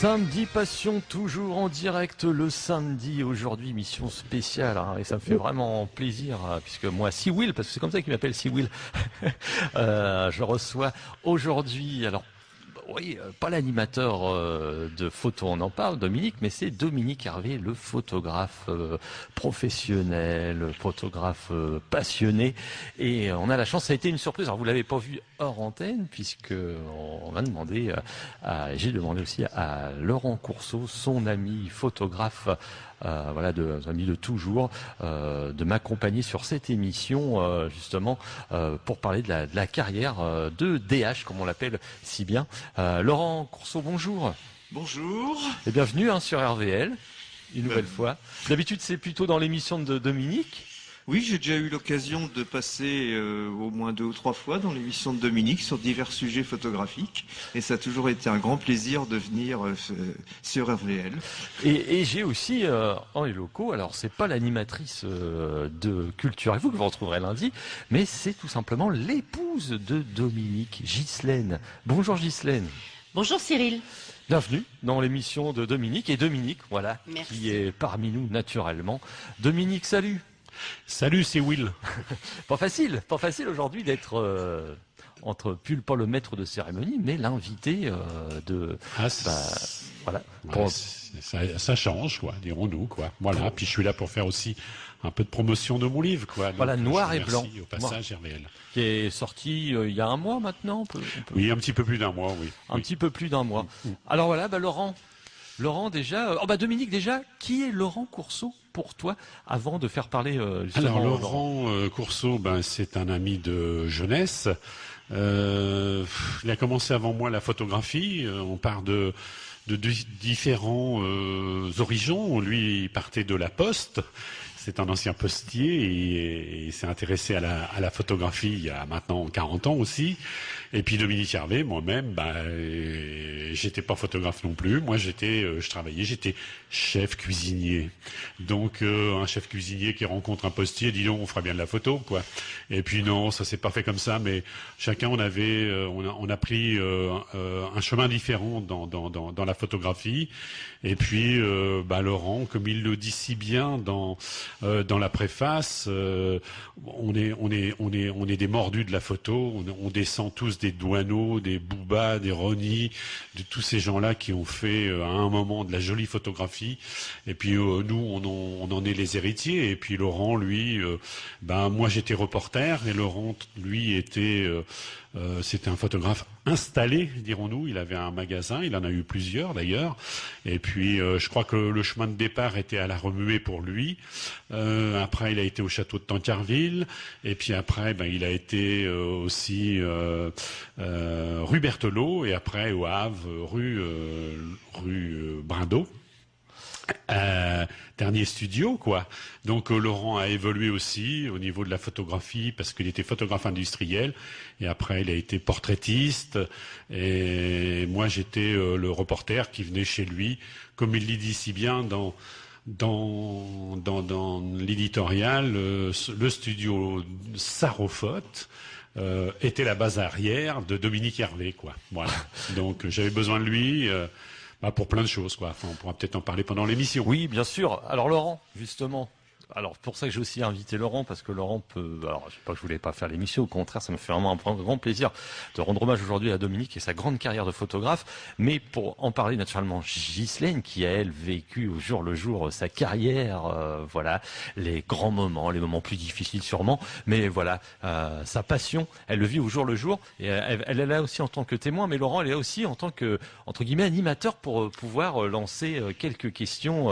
Samedi Passion, toujours en direct le samedi, aujourd'hui émission spéciale, hein, et ça me fait vraiment plaisir, puisque moi, Will, parce que c'est comme ça qu'il m'appelle Will, je reçois aujourd'hui, alors oui, pas l'animateur de photo, on en parle, Dominique, mais c'est Dominique Hervé, le photographe professionnel, photographe passionné. Et on a la chance, ça a été une surprise. Alors vous l'avez pas vu hors antenne, puisque on a demandé, j'ai demandé aussi à Laurent Courceau, son ami photographe, voilà, ami de toujours, de m'accompagner sur cette émission, justement, pour parler de la carrière de DH, comme on l'appelle si bien. Laurent Courceau, bonjour. Bonjour. Et bienvenue sur RVL, une nouvelle fois. D'habitude, c'est plutôt dans l'émission de Dominique. Oui, j'ai déjà eu l'occasion de passer au moins 2 ou 3 fois dans l'émission de Dominique sur divers sujets photographiques. Et ça a toujours été un grand plaisir de venir sur RVL. Et j'ai aussi en les locaux, alors c'est pas l'animatrice de Culture et vous que vous retrouverez lundi, mais c'est tout simplement l'épouse de Dominique, Ghislaine. Bonjour Ghislaine. Bonjour Cyril. Bienvenue dans l'émission de Dominique. Et Dominique, voilà, Merci. Qui est parmi nous naturellement. Dominique, salut. Salut, c'est Will. Pas facile aujourd'hui d'être pas le maître de cérémonie, mais l'invité de. Voilà. Ouais, ça change, quoi, dirons-nous, quoi. Voilà. Puis je suis là pour faire aussi un peu de promotion de mon livre, quoi. Donc, voilà, Noir et Blanc. Au passage, RVL. Qui est sorti il y a un mois maintenant. Oui, un petit peu plus d'un mois, oui. Petit peu plus d'un mois. Alors voilà, Laurent déjà. Dominique déjà. Qui est Laurent Courceau pour toi avant de faire parler justement Alors Laurent Courceau, c'est un ami de jeunesse. Il a commencé avant moi la photographie. On part de différents horizons. Lui, il partait de la poste. C'est un ancien postier et il s'est intéressé à la photographie il y a maintenant 40 ans aussi. Et puis Dominique Hervé, moi-même, j'étais pas photographe non plus. Moi, je travaillais, j'étais chef cuisinier. Donc un chef cuisinier qui rencontre un postier, dit donc on fera bien de la photo, quoi. Et puis non, ça s'est pas fait comme ça, mais chacun on a pris un chemin différent dans la photographie. Et puis Laurent, comme il le dit si bien dans la préface, on est des mordus de la photo, on descend tous des Douaneaux, des Bouba, des Rony, de tous ces gens-là qui ont fait à un moment de la jolie photographie. Et puis nous, on en est les héritiers. Et puis Laurent, lui, moi j'étais reporter et Laurent, lui, c'était un photographe installé, dirons-nous. Il avait un magasin, il en a eu plusieurs d'ailleurs. Et puis je crois que le chemin de départ était à la remuée pour lui. Après, il a été au château de Tancarville. Et puis après, il a été aussi rue Berthelot. Et après au Havre, rue Brindot. Dernier studio, quoi. Donc Laurent a évolué aussi au niveau de la photographie parce qu'il était photographe industriel et après il a été portraitiste et moi j'étais le reporter qui venait chez lui, comme il le dit si bien dans l'éditorial, le studio Sarrophote était la base arrière de Dominique Hervé, quoi. Voilà. Donc j'avais besoin de lui. Pour plein de choses, quoi. Enfin, on pourra peut-être en parler pendant l'émission. Oui, bien sûr. Alors Laurent, justement. Alors pour ça que j'ai aussi invité Laurent, parce que Laurent peut. Alors je sais pas que je voulais pas faire l'émission, au contraire, ça me fait vraiment un grand plaisir de rendre hommage aujourd'hui à Dominique et sa grande carrière de photographe. Mais pour en parler naturellement, Ghislaine, qui a elle vécu au jour le jour sa carrière, voilà, les grands moments, les moments plus difficiles sûrement, mais voilà, sa passion, elle le vit au jour le jour. Et elle est là aussi en tant que témoin, mais Laurent, elle est là aussi en tant que entre guillemets animateur pour pouvoir lancer quelques questions.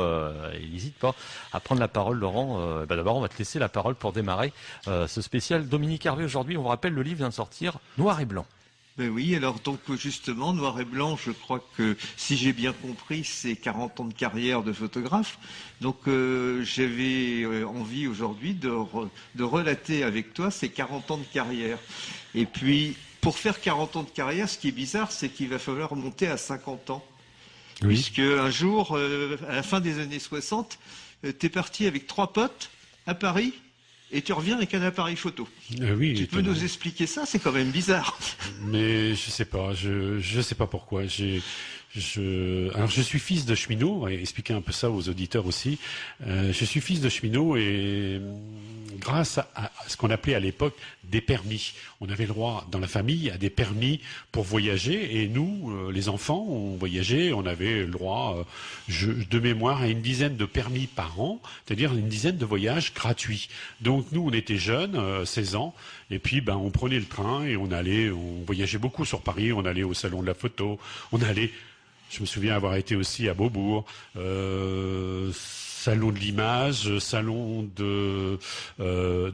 Il n'hésite pas à prendre la parole, Laurent. D'abord, on va te laisser la parole pour démarrer ce spécial Dominique Hervé aujourd'hui. On vous rappelle, le livre vient de sortir, Noir et Blanc. Oui, alors donc justement, Noir et Blanc, je crois que si j'ai bien compris, c'est 40 ans de carrière de photographe. Donc j'avais envie aujourd'hui de relater avec toi ces 40 ans de carrière. Et puis, pour faire 40 ans de carrière, ce qui est bizarre, c'est qu'il va falloir monter à 50 ans. Oui. Puisque un jour, à la fin des années 60, t'es parti avec 3 potes à Paris et tu reviens avec un appareil photo. Oui, Tu peux nous expliquer ça? C'est quand même bizarre. Mais je sais pas, je sais pas pourquoi. Alors je suis fils de cheminot, et expliquer un peu ça aux auditeurs aussi. Je suis fils de cheminot et grâce à ce qu'on appelait à l'époque des permis. On avait le droit dans la famille à des permis pour voyager et nous, les enfants, on voyageait, on avait le droit de mémoire à une dizaine de permis par an, c'est-à-dire une dizaine de voyages gratuits. Donc nous, on était jeunes, 16 ans, et puis on prenait le train et on voyageait beaucoup sur Paris, on allait au salon de la photo, je me souviens avoir été aussi à Beaubourg, salon de l'image, salon de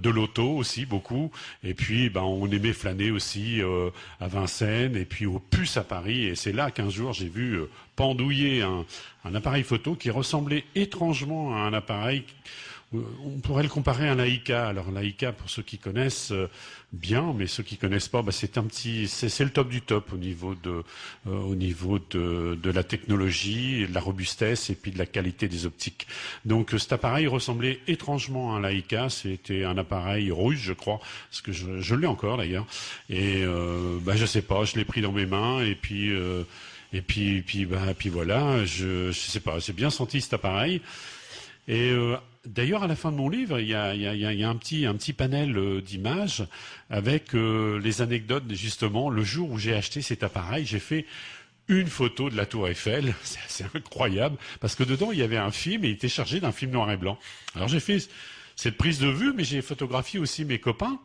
l'auto aussi beaucoup. Et puis on aimait flâner aussi à Vincennes et puis au Puce à Paris. Et c'est là qu'un jour j'ai vu pendouiller un appareil photo qui ressemblait étrangement à un appareil. On pourrait le comparer à un Leica. Alors Leica, pour ceux qui connaissent bien, mais ceux qui connaissent pas, c'est le top du top au niveau de la technologie, de la robustesse et puis de la qualité des optiques. Donc cet appareil ressemblait étrangement à un Leica. C'était un appareil russe, je crois, parce que je l'ai encore d'ailleurs. Et je sais pas, je l'ai pris dans mes mains et puis voilà, je sais pas, j'ai bien senti cet appareil. Et d'ailleurs, à la fin de mon livre, il y a un petit panel d'images avec les anecdotes. Justement, le jour où j'ai acheté cet appareil, j'ai fait une photo de la Tour Eiffel. C'est assez incroyable parce que dedans, il y avait un film et il était chargé d'un film noir et blanc. Alors j'ai fait cette prise de vue, mais j'ai photographié aussi mes copains.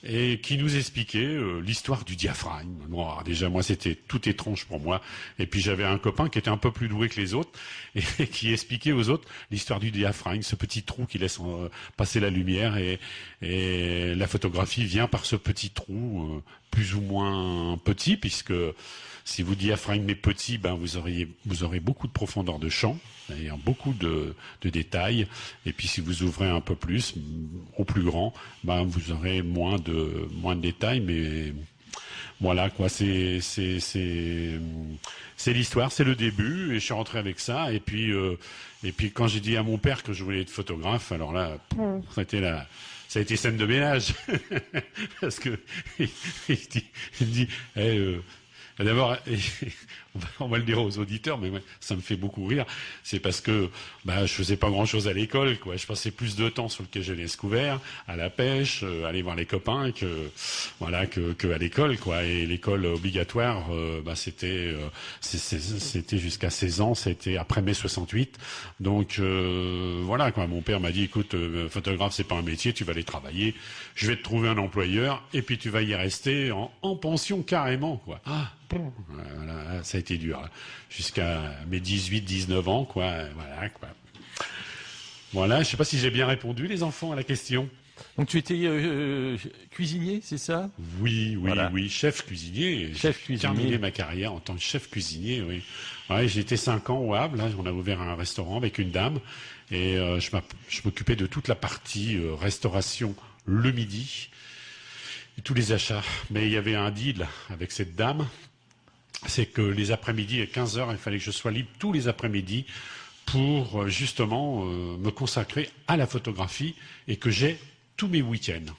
Et qui nous expliquait l'histoire du diaphragme. Bon, déjà, moi, c'était tout étrange pour moi. Et puis, j'avais un copain qui était un peu plus doué que les autres et qui expliquait aux autres l'histoire du diaphragme, ce petit trou qui laisse passer la lumière. Et la photographie vient par ce petit trou, plus ou moins petit, puisque si votre diaphragme est petit, vous aurez beaucoup de profondeur de champ, c'est-à-dire beaucoup de détails. Et puis si vous ouvrez un peu plus, au plus grand, vous aurez moins de détails. Mais voilà quoi, c'est l'histoire, c'est le début. Et je suis rentré avec ça. Et puis quand j'ai dit à mon père que je voulais être photographe, alors là, ça a été scène de ménage parce que il me dit d'abord, on va le dire aux auditeurs, mais ça me fait beaucoup rire. C'est parce que je faisais pas grand-chose à l'école, quoi. Je passais plus de temps sur le quai Genèse-Couvert, à la pêche, aller voir les copains que à l'école, quoi. Et l'école obligatoire, c'était jusqu'à 16 ans, c'était après mai 68. Donc voilà, quoi. Mon père m'a dit, écoute, photographe, c'est pas un métier, tu vas aller travailler. Je vais te trouver un employeur et puis tu vas y rester en pension carrément, quoi. Voilà, ça a été dur, hein. Jusqu'à mes 18-19 ans, quoi. Voilà, quoi. Voilà, je sais pas si j'ai bien répondu, les enfants, à la question. Donc tu étais cuisinier, c'est ça? Oui, voilà. Oui, chef cuisinier. J'ai terminé ma carrière en tant que chef cuisinier, oui. Ouais, j'ai été 5 ans au Havre, là, on a ouvert un restaurant avec une dame, et je m'occupais de toute la partie restauration le midi, et tous les achats. Mais il y avait un deal avec cette dame, c'est que les après-midi à 15h, il fallait que je sois libre tous les après-midi pour justement me consacrer à la photographie et que j'ai tous mes week-ends.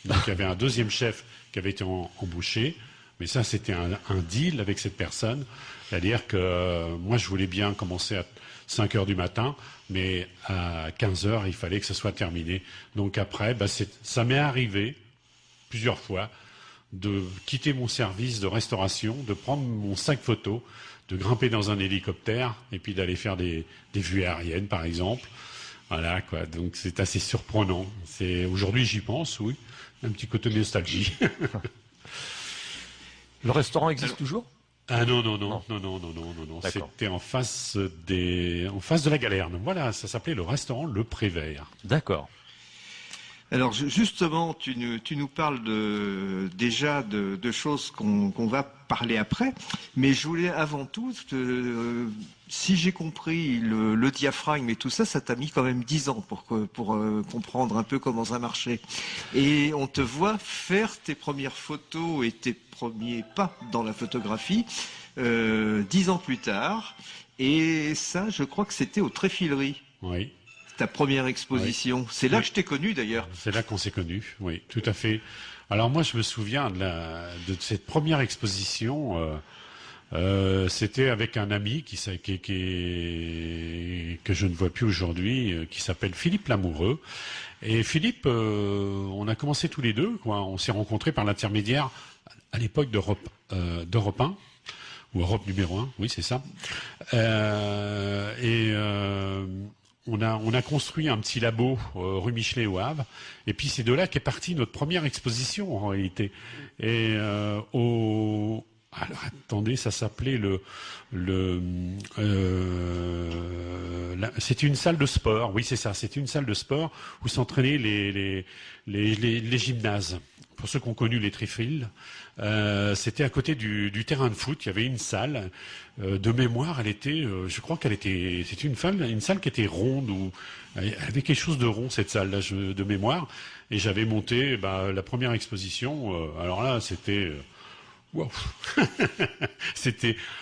Donc il y avait un deuxième chef qui avait été embauché, mais ça c'était un deal avec cette personne, c'est-à-dire que moi je voulais bien commencer à 5h du matin, mais à 15h il fallait que ça soit terminé. Donc après, ça m'est arrivé plusieurs fois de quitter mon service de restauration, de prendre mon sac photo, de grimper dans un hélicoptère et puis d'aller faire des vues aériennes, par exemple. Voilà, quoi. Donc c'est assez surprenant. Aujourd'hui, j'y pense, oui. Un petit côté nostalgie. Le restaurant existe toujours? Ah non. C'était en face de la Galerne. Voilà, ça s'appelait le restaurant Le Prévert. D'accord. Alors justement, tu nous parles déjà de choses qu'on va parler après, mais je voulais avant tout, si j'ai compris le diaphragme et tout ça, ça t'a mis quand même 10 ans pour comprendre un peu comment ça marchait. Et on te voit faire tes premières photos et tes premiers pas dans la photographie 10 ans plus tard, et ça, je crois que c'était aux Tréfileries. Oui. ta première exposition. Oui. C'est là que je t'ai connu d'ailleurs. C'est là qu'on s'est connus, oui, tout à fait. Alors moi, je me souviens de cette première exposition. C'était avec un ami que je ne vois plus aujourd'hui, qui s'appelle Philippe Lamoureux. Et Philippe, on a commencé tous les deux, quoi. On s'est rencontrés par l'intermédiaire à l'époque d'Europe 1, ou Europe numéro 1, oui c'est ça. On a construit un petit labo rue Michelet au Havre, et puis c'est de là qu'est partie notre première exposition en réalité. Et alors attendez, ça s'appelait c'était une salle de sport, oui c'est ça, c'était une salle de sport où s'entraînaient les gymnases. Pour ceux qui ont connu les Trifils, c'était à côté du terrain de foot. Il y avait une salle de mémoire. Elle était, je crois c'était une salle qui était ronde, ou elle avait quelque chose de rond cette salle là de mémoire. Et j'avais monté la première exposition. Alors là, c'était wow.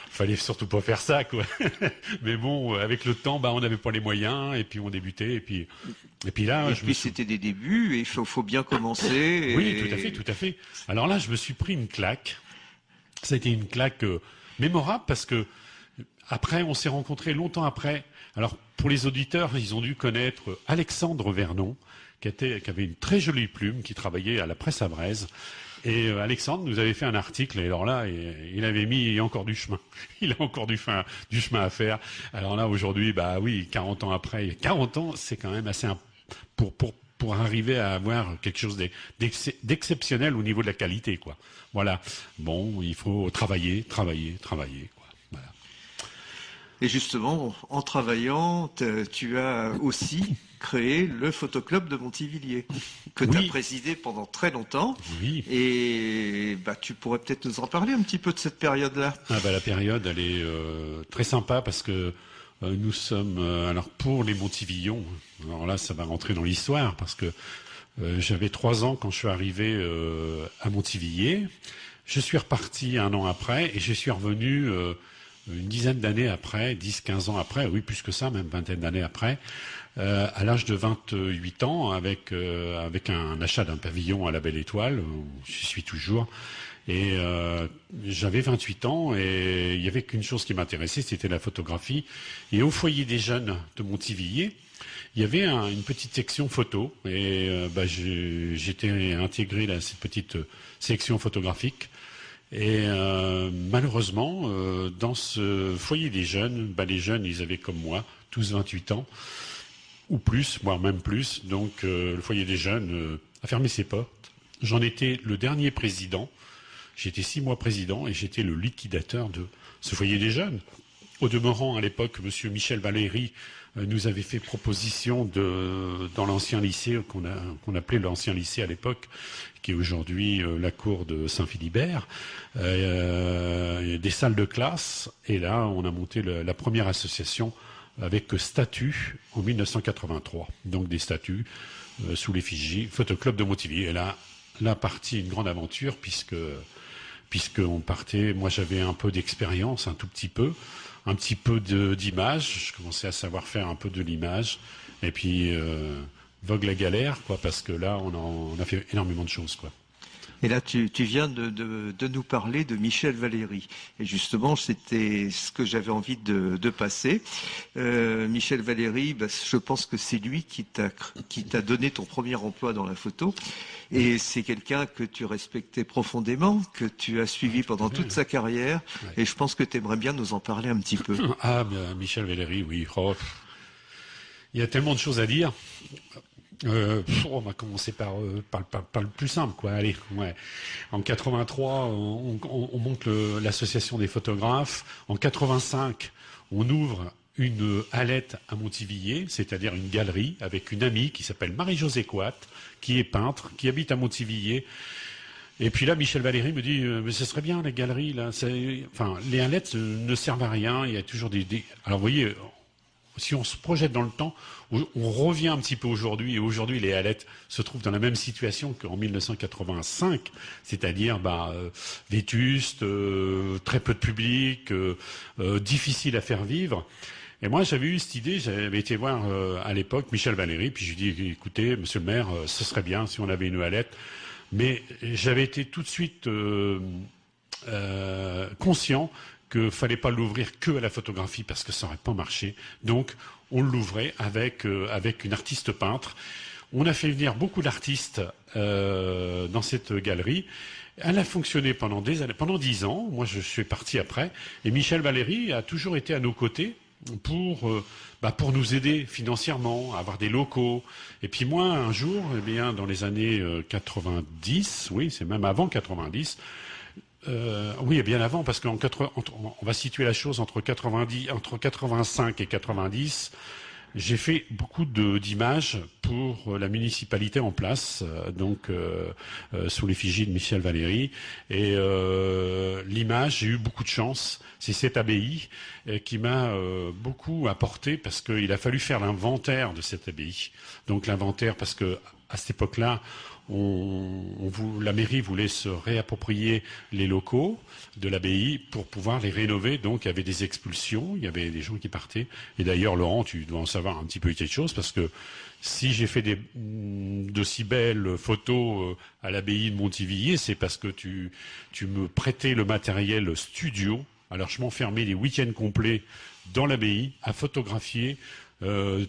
Fallait surtout pas faire ça, quoi. Mais bon, avec le temps, on n'avait pas les moyens, et puis on débutait, et puis là, c'était des débuts, et il faut bien commencer. Oui, tout à fait. Alors là, je me suis pris une claque. Ça a été une claque mémorable, parce que après, on s'est rencontrés longtemps après. Alors, pour les auditeurs, ils ont dû connaître Alexandre Vernon, qui avait une très jolie plume, qui travaillait à la presse à Brest. Et Alexandre nous avait fait un article, et alors là, il avait mis encore du chemin. Il a encore du chemin à faire. Alors là, aujourd'hui, 40 ans après, 40 ans, c'est quand même assez pour arriver à avoir quelque chose d'exceptionnel au niveau de la qualité, quoi. Voilà. Bon, il faut travailler, quoi. Voilà. Et justement, en travaillant, tu as aussi créé le Photoclub de Montivilliers, que tu as présidé pendant très longtemps. Oui. Et tu pourrais peut-être nous en parler un petit peu de cette période-là. La période, elle est très sympa, parce que nous sommes... alors, pour les Montivillons, alors là, ça va rentrer dans l'histoire, parce que j'avais 3 ans quand je suis arrivé à Montivilliers. Je suis reparti 1 an après, et je suis revenu... une dizaine d'années après, 10-15 ans après, oui, plus que ça, même vingtaine d'années après, à l'âge de 28 ans, avec un achat d'un pavillon à la Belle Étoile, où j'y suis toujours. Et j'avais 28 ans, et il y avait qu'une chose qui m'intéressait, c'était la photographie. Et au foyer des jeunes de Montivilliers, il y avait une petite section photo, et j'étais intégré à cette petite section photographique. Et malheureusement, dans ce foyer des jeunes, les jeunes, ils avaient comme moi, tous 28 ans, ou plus, voire même plus. Donc le foyer des jeunes a fermé ses portes. J'en étais le dernier président. J'étais 6 mois président, et j'étais le liquidateur de ce foyer des jeunes. Au demeurant, à l'époque, monsieur Michel Valéry nous avait fait proposition dans l'ancien lycée, qu'on appelait l'ancien lycée à l'époque, qui est aujourd'hui la cour de Saint-Philibert, des salles de classe. Et là, on a monté la première association avec statut en 1983. Donc des statuts sous l'effigie Photoclub de Montivilliers. Et là partie une grande aventure, puisqu'on partait. Moi, j'avais un peu d'expérience, un petit peu d'image. Je commençais à savoir faire un peu de l'image. Et puis vogue la galère, quoi, parce que là, on a fait énormément de choses, quoi. Et là, tu viens de nous parler de Michel Valéry. Et justement, c'était ce que j'avais envie de passer. Michel Valéry, je pense que c'est lui qui t'a donné ton premier emploi dans la photo. Et c'est quelqu'un que tu respectais profondément, que tu as suivi pendant toute sa carrière. Ouais. Et je pense que tu aimerais bien nous en parler un petit peu. Michel Valéry, oui. Oh, il y a tellement de choses à dire. On va commencer par le plus simple, quoi. Allez, ouais. En 83, on monte l'association des photographes. En 85, on ouvre une halette à Montivilliers, c'est-à-dire une galerie avec une amie qui s'appelle Marie-Josée Coat, qui est peintre, qui habite à Montivilliers. Et puis là, Michel Valéry me dit, mais ce serait bien les galeries là. Les hallettes ne servent à rien. Il y a toujours Alors vous voyez. Si on se projette dans le temps, on revient un petit peu aujourd'hui, et aujourd'hui les hallettes se trouvent dans la même situation qu'en 1985, c'est-à-dire vétustes, très peu de public, difficile à faire vivre. Et moi, j'avais eu cette idée, j'avais été voir à l'époque Michel Valéry, puis je lui ai dit, écoutez, monsieur le maire, ce serait bien si on avait une halette. Mais j'avais été tout de suite conscient qu'il fallait pas l'ouvrir que à la photographie parce que ça aurait pas marché. Donc, on l'ouvrait avec une artiste peintre. On a fait venir beaucoup d'artistes dans cette galerie. Elle a fonctionné pendant des années, pendant 10 ans. Moi, je suis parti après. Et Michel Valéry a toujours été à nos côtés pour nous aider financièrement, à avoir des locaux. Et puis moi, un jour, eh bien, dans les années 90, oui, c'est même avant 90, oui, et bien avant, parce qu'on va situer la chose entre 85 et 90. J'ai fait beaucoup d'images pour la municipalité en place, sous l'effigie de Michel Valéry. Et l'image, j'ai eu beaucoup de chance. C'est cette abbaye qui m'a beaucoup apporté parce qu'il a fallu faire l'inventaire de cette abbaye. Donc l'inventaire, parce que à cette époque-là, la mairie voulait se réapproprier les locaux de l'abbaye pour pouvoir les rénover. Donc il y avait des expulsions, il y avait des gens qui partaient. Et d'ailleurs, Laurent, tu dois en savoir un petit peu quelque chose, parce que si j'ai fait de si belles photos à l'abbaye de Montivilliers, c'est parce que tu me prêtais le matériel studio. Alors je m'enfermais les week-ends complets dans l'abbaye à photographier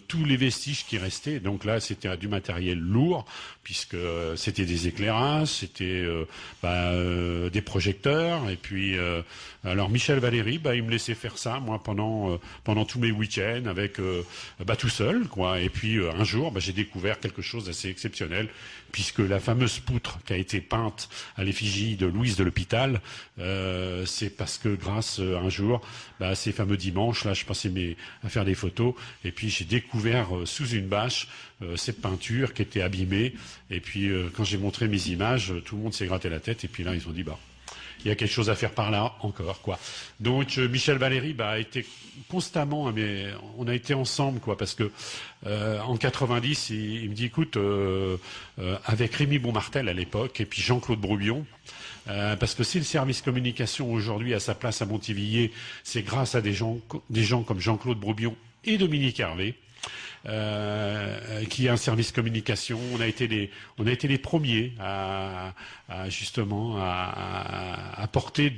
tous les vestiges qui restaient. Donc là, c'était du matériel lourd, puisque c'était des éclairages, c'était des projecteurs. Et puis, alors Michel Valéry, il me laissait faire ça, moi, pendant tous mes week-ends, avec tout seul, quoi. Et puis un jour, j'ai découvert quelque chose d'assez exceptionnel, puisque la fameuse poutre qui a été peinte à l'effigie de Louise de l'Hôpital, c'est parce que grâce un jour, ces fameux dimanches, là, je passais à faire des photos, et puis j'ai découvert sous une bâche cette peinture qui était abîmée. Et puis quand j'ai montré mes images, tout le monde s'est gratté la tête. Et puis là, ils ont dit il y a quelque chose à faire par là encore, quoi. Donc Michel Valéry a été constamment, mais on a été ensemble, quoi, parce que en 90, il me dit, écoute, avec Rémi Bonmartel à l'époque et puis Jean-Claude Brouillon. Parce que si le service communication aujourd'hui a sa place à Montivilliers, c'est grâce à des gens comme Jean-Claude Brouillon et Dominique Hervé, qui a un service communication. On a été les premiers à apporter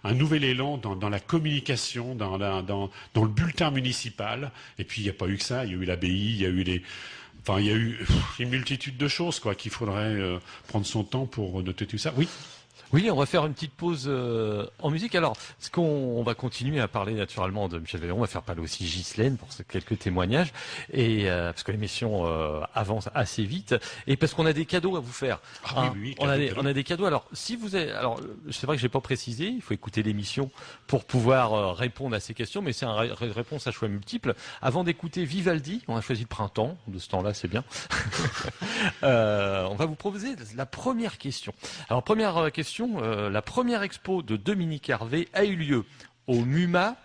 un nouvel élan dans la communication, dans le bulletin municipal. Et puis il n'y a pas eu que ça. Il y a eu l'abbaye, il y a eu une multitude de choses, quoi, qu'il faudrait prendre son temps pour noter tout ça. Oui. Oui, on va faire une petite pause en musique. Alors, on va continuer à parler naturellement de Michel Valéry. On va faire parler aussi Ghislaine pour quelques témoignages, et parce que l'émission avance assez vite, et parce qu'on a des cadeaux à vous faire. Oui, on a des cadeaux. Alors, c'est vrai que j'ai pas précisé. Il faut écouter l'émission pour pouvoir répondre à ces questions, mais c'est une réponse à choix multiples. Avant d'écouter Vivaldi, on a choisi le printemps. De ce temps-là, c'est bien. On va vous proposer la première question. Alors, première question. La première expo de Dominique Hervé a eu lieu au MUMA,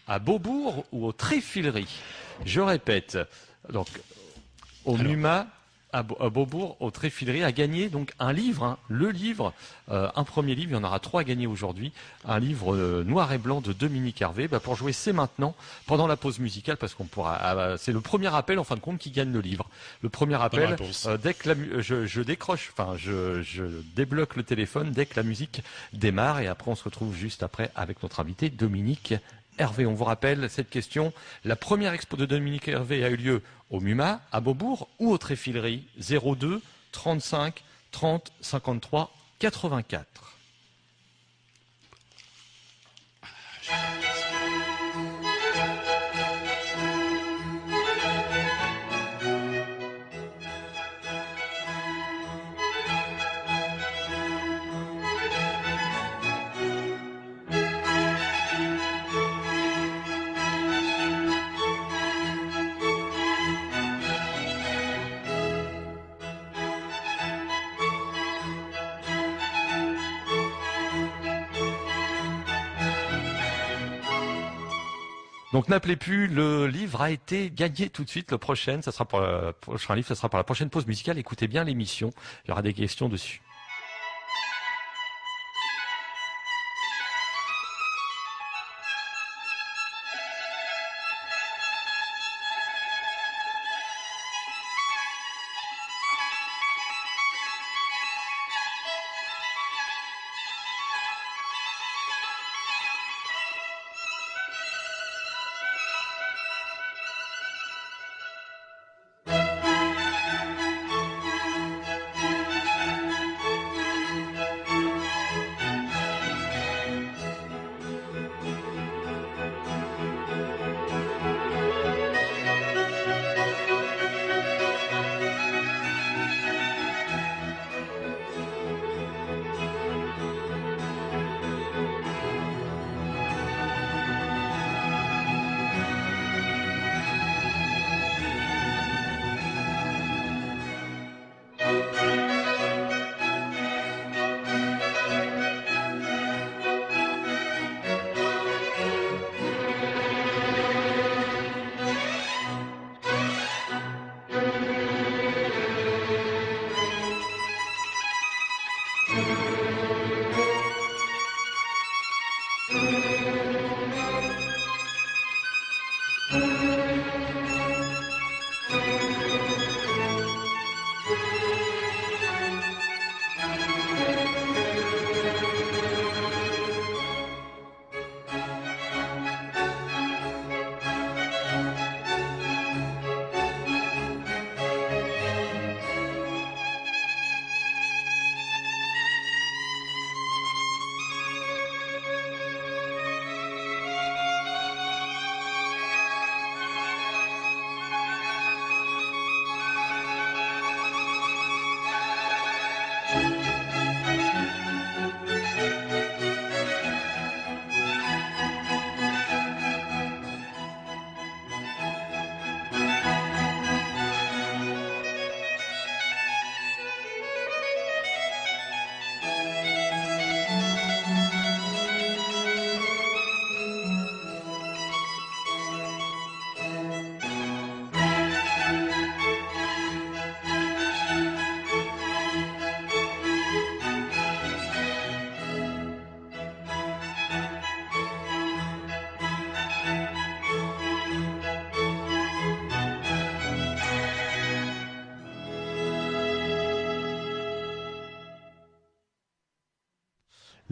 à Beaubourg ou aux Tréfileries. Je répète, donc au MUMA, à Beaubourg, aux Tréfileries, a gagné donc un livre, le livre, un premier livre, il y en aura 3 à gagner aujourd'hui, un livre noir et blanc de Dominique Hervé. Pour jouer, c'est maintenant, pendant la pause musicale, parce qu'on pourra, c'est le premier appel en fin de compte qui gagne le livre. Le premier appel, dès que je débloque le téléphone dès que la musique démarre, et après on se retrouve juste après avec notre invité Dominique Hervé. On vous rappelle cette question. La première expo de Dominique Hervé a eu lieu au MUMA, à Beaubourg ou aux Tréfileries. 02 35 30 53 84. Donc n'appelez plus, le livre a été gagné tout de suite. Le prochain sera pour la prochaine pause musicale. Écoutez bien l'émission, il y aura des questions dessus.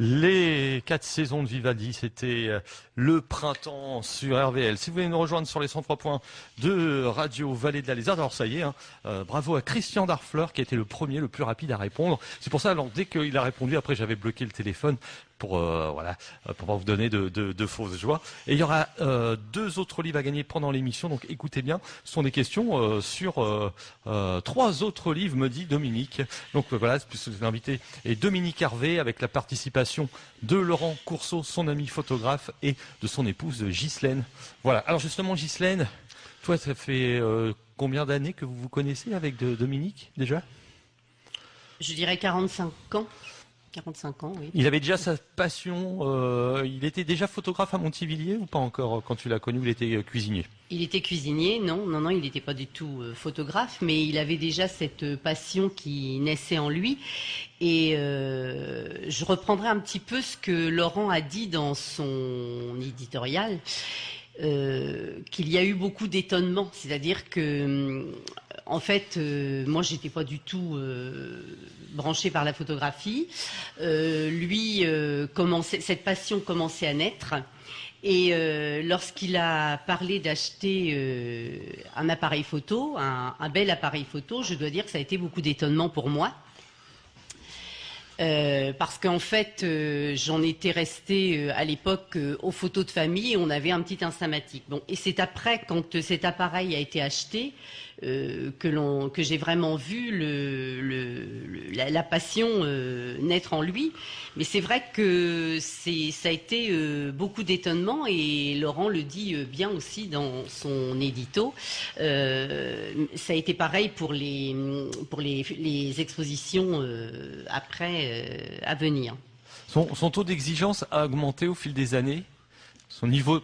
Les 4 saisons de Vivaldi, c'était le printemps sur RVL. Si vous voulez nous rejoindre sur les 103 points de Radio Vallée de la Lézarde, alors ça y est, bravo à Christian Darfleur qui a été le premier, le plus rapide à répondre. C'est pour ça, alors dès qu'il a répondu, après j'avais bloqué le téléphone pour pas vous donner de fausses joies. Et il y aura 2 autres livres à gagner pendant l'émission, donc écoutez bien, ce sont des questions sur 3 autres livres, me dit Dominique. Donc voilà, puisque l'invité est Dominique Hervé, avec la participation de Laurent Courceau, son ami photographe, et de son épouse Ghislaine. Voilà, alors justement Ghislaine, toi ça fait combien d'années que vous vous connaissez avec Dominique déjà ? Je dirais 45 ans. 45 ans, oui. Il avait déjà sa passion, il était déjà photographe à Montivilliers ou pas encore quand tu l'as connu, il était cuisinier? Il était cuisinier, non, il n'était pas du tout photographe, mais il avait déjà cette passion qui naissait en lui. Et je reprendrai un petit peu ce que Laurent a dit dans son éditorial, qu'il y a eu beaucoup d'étonnement, c'est-à-dire que en fait, moi, j'étais pas du tout branchée par la photographie. Lui, cette passion commençait à naître. Et lorsqu'il a parlé d'acheter un appareil photo, un bel appareil photo, je dois dire que ça a été beaucoup d'étonnement pour moi. Parce qu'en fait, j'en étais restée à l'époque aux photos de famille et on avait un petit Instamatic. Bon, et c'est après, quand cet appareil a été acheté, que j'ai vraiment vu la passion naître en lui. Mais c'est vrai que ça a été beaucoup d'étonnement et Laurent le dit bien aussi dans son édito. Ça a été pareil pour les expositions après à venir. Son taux d'exigence a augmenté au fil des années. Son niveau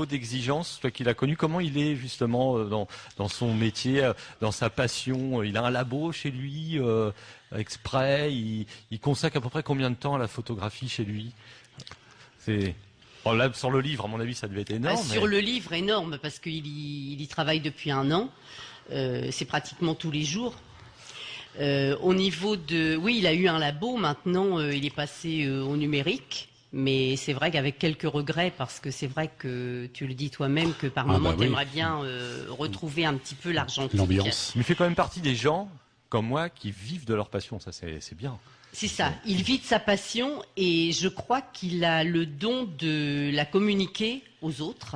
d'exigence, toi qui l'as connu, comment il est justement dans son métier, dans sa passion? Il a un labo chez lui, exprès, il consacre à peu près combien de temps à la photographie chez lui? Là, sur le livre, à mon avis, ça devait être énorme. Sur le livre, énorme, parce qu'il y travaille depuis 1 an. C'est pratiquement tous les jours. Au niveau oui, il a eu un labo, maintenant il est passé au numérique. Mais c'est vrai qu'avec quelques regrets, parce que c'est vrai que tu le dis toi-même que par moment tu aimerais bien retrouver un petit peu l'argentique. L'ambiance. Mais il fait quand même partie des gens, comme moi, qui vivent de leur passion. Ça, c'est bien. C'est ça. Il vit de sa passion et je crois qu'il a le don de la communiquer aux autres.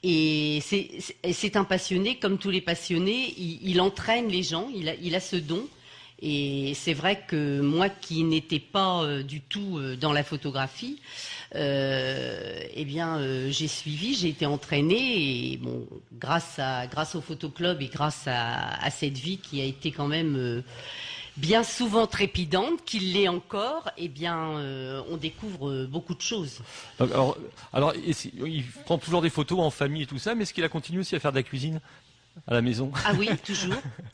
Et c'est un passionné, comme tous les passionnés. Il entraîne les gens. Il a ce don. Et c'est vrai que moi qui n'étais pas du tout dans la photographie, j'ai suivi, j'ai été entraînée et bon, grâce au photoclub et grâce à cette vie qui a été quand même bien souvent trépidante, qu'il l'est encore, on découvre beaucoup de choses. Alors, il prend toujours des photos en famille et tout ça, mais est-ce qu'il a continué aussi à faire de la cuisine à la maison? Ah oui,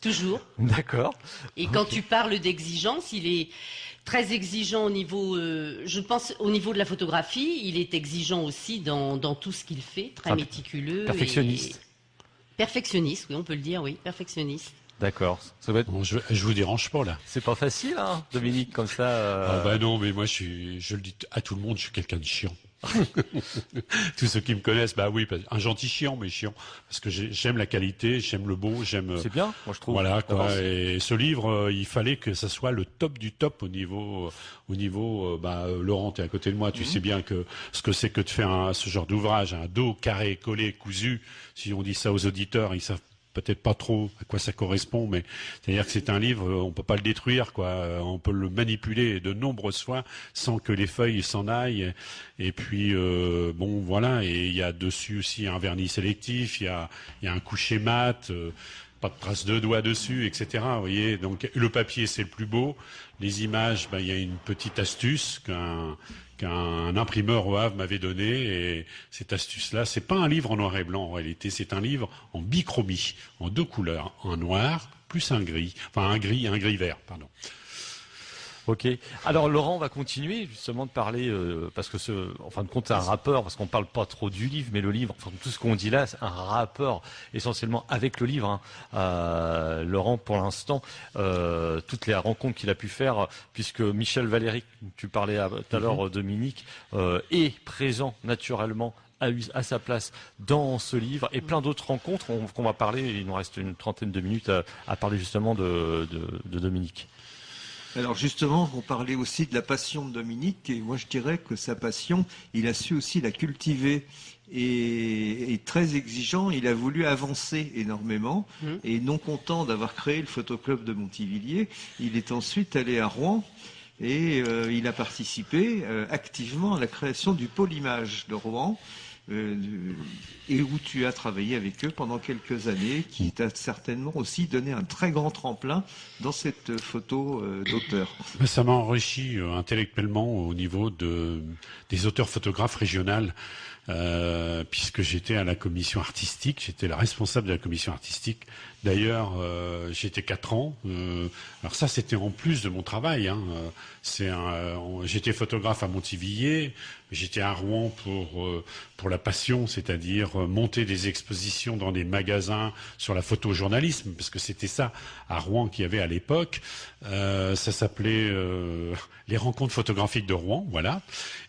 toujours. D'accord. Et quand tu parles d'exigence, il est très exigeant au niveau, je pense, au niveau de la photographie. Il est exigeant aussi dans tout ce qu'il fait, très méticuleux. Perfectionniste. Perfectionniste, oui, on peut le dire, oui, perfectionniste. D'accord. Ça va être... Bon, je vous dérange pas là. C'est pas facile, hein, Dominique, comme ça. Non, mais moi je le dis à tout le monde, je suis quelqu'un de chiant. Tous ceux qui me connaissent, oui, un gentil chiant, mais chiant, parce que j'aime la qualité, j'aime le beau, j'aime. C'est bien, moi je trouve. Voilà quoi. Et ce livre, il fallait que ça soit le top du top au niveau. Laurent, t'es à côté de moi, tu sais bien que ce que c'est que de faire ce genre d'ouvrage, un dos carré, collé, cousu. Si on dit ça aux auditeurs, ils savent peut-être pas trop à quoi ça correspond, mais c'est-à-dire que c'est un livre, on peut pas le détruire, quoi. On peut le manipuler de nombreuses fois sans que les feuilles s'en aillent. Et puis voilà. Et il y a dessus aussi un vernis sélectif, il y a un coucher mat. Pas de traces de doigts dessus, etc. Vous voyez, donc le papier c'est le plus beau. Les images, il y a une petite astuce qu'un imprimeur au Havre m'avait donné, et cette astuce-là, c'est pas un livre en noir et blanc en réalité, c'est un livre en bichromie, en 2 couleurs, un noir plus un gris, enfin un gris vert, pardon. Ok. Alors Laurent, on va continuer justement de parler parce que en fin de compte, c'est un rapport parce qu'on parle pas trop du livre, mais le livre, enfin tout ce qu'on dit là, c'est un rapport essentiellement avec le livre. Laurent, pour l'instant, toutes les rencontres qu'il a pu faire, puisque Michel Valéry, tu parlais tout à l'heure, Dominique, est présent naturellement à sa place dans ce livre et plein d'autres rencontres qu'on va parler. Il nous reste une trentaine de minutes à parler justement de Dominique. Alors justement, on parlait aussi de la passion de Dominique, et moi je dirais que sa passion, il a su aussi la cultiver. Et très exigeant, il a voulu avancer énormément, et non content d'avoir créé le photoclub de Montivilliers, il est ensuite allé à Rouen, et il a participé activement à la création du pôle image de Rouen, et où tu as travaillé avec eux pendant quelques années, qui t'a certainement aussi donné un très grand tremplin dans cette photo d'auteur. Ça m'a enrichi intellectuellement au niveau des auteurs photographes régionales, puisque j'étais à la commission artistique, j'étais la responsable de la commission artistique. D'ailleurs, j'étais 4 ans. Alors ça, c'était en plus de mon travail. J'étais photographe à Montivilliers, j'étais à Rouen pour la passion, c'est-à-dire monter des expositions dans des magasins sur la photojournalisme, parce que c'était ça à Rouen qu'il y avait à l'époque. Ça s'appelait les rencontres photographiques de Rouen, voilà.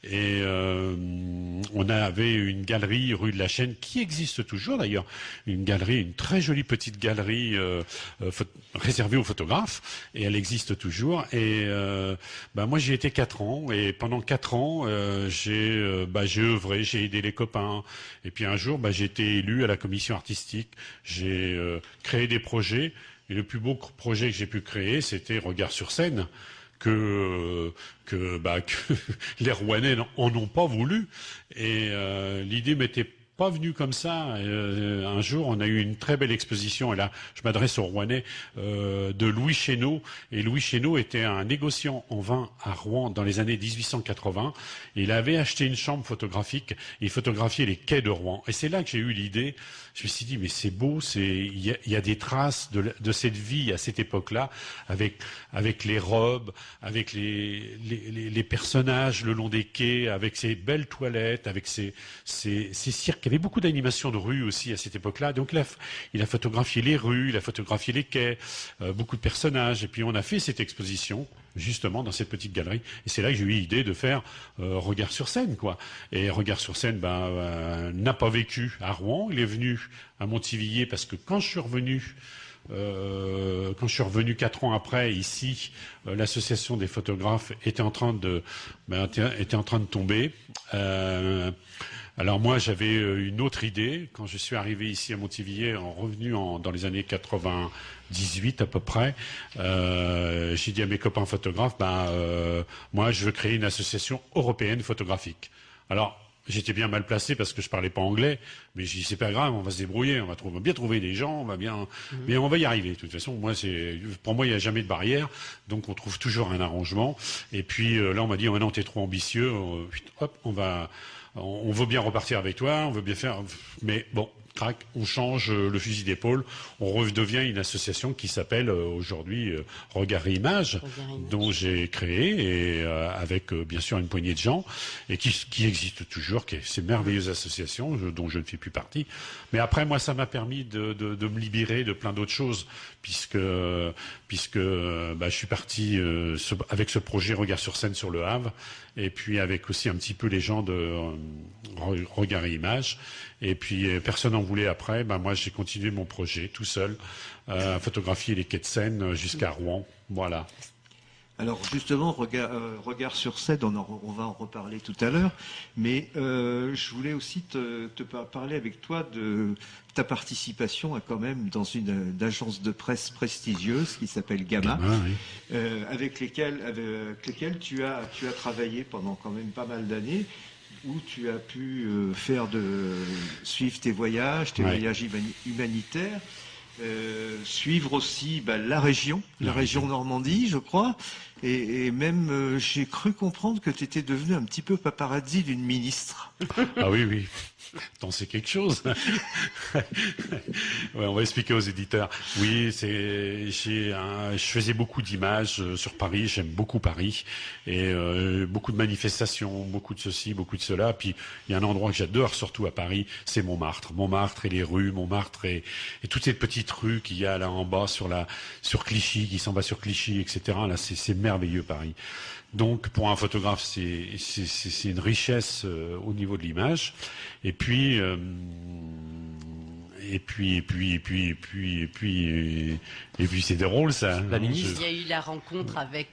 Et on avait une galerie rue de la Chaîne qui existe toujours d'ailleurs, une très jolie petite galerie réservée aux photographes, et elle existe toujours. Et moi j'y étais 4 ans, et pendant 4 ans j'ai œuvré, j'ai aidé les copains, et puis un jour j'ai été élu à la commission artistique, j'ai créé des projets, et le plus beau projet que j'ai pu créer, c'était Regard sur scène, que les Rouennais en ont pas voulu, et l'idée m'était pas venu comme ça. Un jour, on a eu une très belle exposition, et là, je m'adresse aux Rouennais, de Louis Chénaud. Et Louis Chénaud était un négociant en vin à Rouen dans les années 1880. Et il avait acheté une chambre photographique et il photographiait les quais de Rouen. Et c'est là que j'ai eu l'idée. Je me suis dit, mais c'est beau, il y a des traces de cette vie à cette époque-là, avec les robes, avec les personnages le long des quais, avec ces belles toilettes, avec ces cirques. Il y avait beaucoup d'animations de rue aussi à cette époque-là. Donc il a photographié les rues, il a photographié les quais, beaucoup de personnages. Et puis on a fait cette exposition justement dans cette petite galerie. Et c'est là que j'ai eu l'idée de faire Regard sur scène, quoi. Et Regard sur scène n'a pas vécu à Rouen. Il est venu à Montivilliers parce que quand je suis revenu 4 ans après, ici, l'association des photographes était en train de tomber. Alors moi, j'avais une autre idée. Quand je suis arrivé ici à Montivilliers, revenu dans les années 98 à peu près, j'ai dit à mes copains photographes, moi, je veux créer une association européenne photographique. Alors, j'étais bien mal placé parce que je parlais pas anglais, mais j'ai dit c'est pas grave, on va se débrouiller, on va bien trouver des gens, mais on va y arriver. De toute façon, pour moi, il n'y a jamais de barrière, donc on trouve toujours un arrangement. Et puis là, on m'a dit, oh, non, t'es trop ambitieux, hop, on veut bien repartir avec toi, on veut bien faire, mais bon. Crac, on change le fusil d'épaule, on redevient une association qui s'appelle aujourd'hui Regard et Image, dont j'ai créé, et avec bien sûr une poignée de gens, et qui existe toujours, c'est une merveilleuse association dont je ne fais plus partie. Mais après, moi, ça m'a permis de me libérer de plein d'autres choses, puisque je suis parti avec ce projet Regard sur scène sur le Havre, et puis avec aussi un petit peu les gens de Regard et Image. Et puis personne n'en voulait après. Moi, j'ai continué mon projet tout seul, photographier les quais de Seine jusqu'à Rouen. Voilà. Alors justement, regard sur scène, on va en reparler tout à l'heure, mais je voulais aussi te parler avec toi de ta participation quand même dans une agence de presse prestigieuse qui s'appelle Gamma, oui. avec lesquelles tu as travaillé pendant quand même pas mal d'années, où tu as pu suivre tes voyages humanitaires, suivre aussi la région Normandie, je crois, Et même, j'ai cru comprendre que tu étais devenu un petit peu paparazzi d'une ministre. Ah oui, oui. T'en sais quelque chose. Ouais, on va expliquer aux éditeurs. Oui, je faisais beaucoup d'images sur Paris. J'aime beaucoup Paris et beaucoup de manifestations, beaucoup de ceci, beaucoup de cela. Puis il y a un endroit que j'adore, surtout à Paris, c'est Montmartre. Montmartre et les rues, Montmartre et toutes ces petites rues qu'il y a là en bas sur Clichy, qui s'en va sur Clichy, etc. Là, c'est merveilleux Paris. Donc, pour un photographe, c'est une richesse au niveau de l'image. Et puis c'est drôle ça. La ministre. Il y a eu la rencontre avec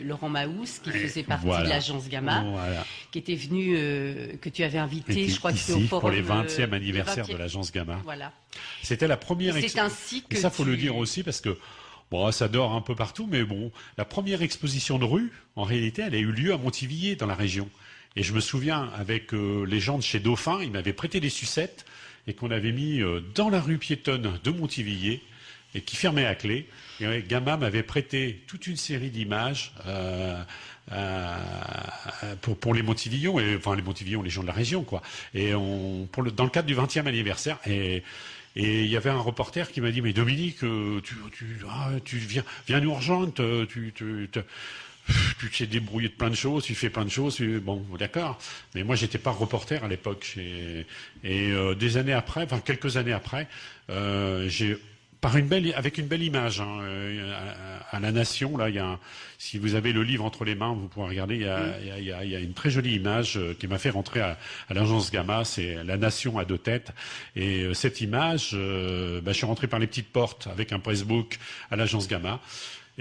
Laurent Maous, qui faisait partie de l'agence Gamma, qui était venu, que tu avais invité, je crois que c'était au forum pour les 20e anniversaire de l'agence Gamma. Voilà. C'était la première. C'est ainsi que et ça, faut le dire aussi parce que. Bon, ça dort un peu partout, mais bon, la première exposition de rue, en réalité, elle a eu lieu à Montivilliers, dans la région. Et je me souviens, avec les gens de chez Dauphin, ils m'avaient prêté des sucettes et qu'on avait mis dans la rue piétonne de Montivilliers et qui fermait à clé. Et Gamma m'avait prêté toute une série d'images pour les Montivillons, enfin les Montivillons, les gens de la région, quoi. Et dans le cadre du 20e anniversaire. Et il y avait un reporter qui m'a dit, mais Dominique, tu viens nous rejoindre, tu t'es débrouillé de plein de choses, tu fais plein de choses, bon, d'accord. Mais moi, j'étais pas reporter à l'époque. Et des années après, enfin quelques années après, avec une belle image, hein, à La Nation, là, si vous avez le livre entre les mains, vous pourrez regarder, il y a une très jolie image qui m'a fait rentrer à l'agence Gamma, c'est La Nation à deux têtes. Et cette image, je suis rentré par les petites portes avec un pressbook à l'agence Gamma.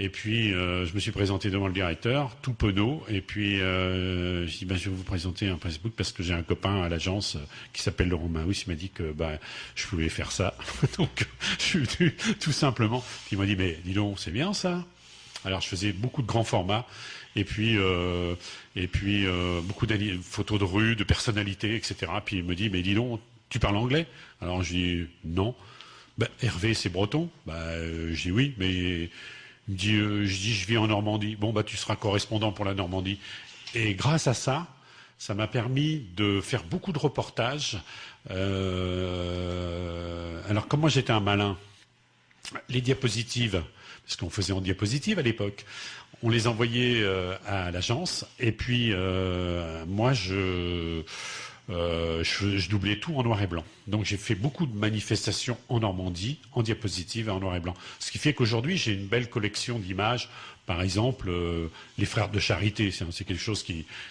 Et puis, je me suis présenté devant le directeur, tout penaud. Et puis, je dis, je vais vous présenter un pressbook parce que j'ai un copain à l'agence qui s'appelle Laurent Maous. Il m'a dit que je pouvais faire ça. Donc, je suis venu tout simplement. Puis il m'a dit, mais dis donc, c'est bien ça. Alors, je faisais beaucoup de grands formats. Et puis beaucoup de photos de rue, de personnalités, etc. Puis il me dit, mais dis donc, tu parles anglais? Alors, je dis, non. Hervé, c'est breton? Je dis oui, mais... je vis en Normandie. Bon, tu seras correspondant pour la Normandie. Et grâce à ça, ça m'a permis de faire beaucoup de reportages. Alors, comme moi, j'étais un malin, les diapositives, parce qu'on faisait en diapositive à l'époque, on les envoyait à l'agence. Et puis, moi, je doublais tout en noir et blanc. Donc j'ai fait beaucoup de manifestations en Normandie, en diapositive et en noir et blanc. Ce qui fait qu'aujourd'hui j'ai une belle collection d'images. Par exemple, les Frères de Charité, c'est quelque chose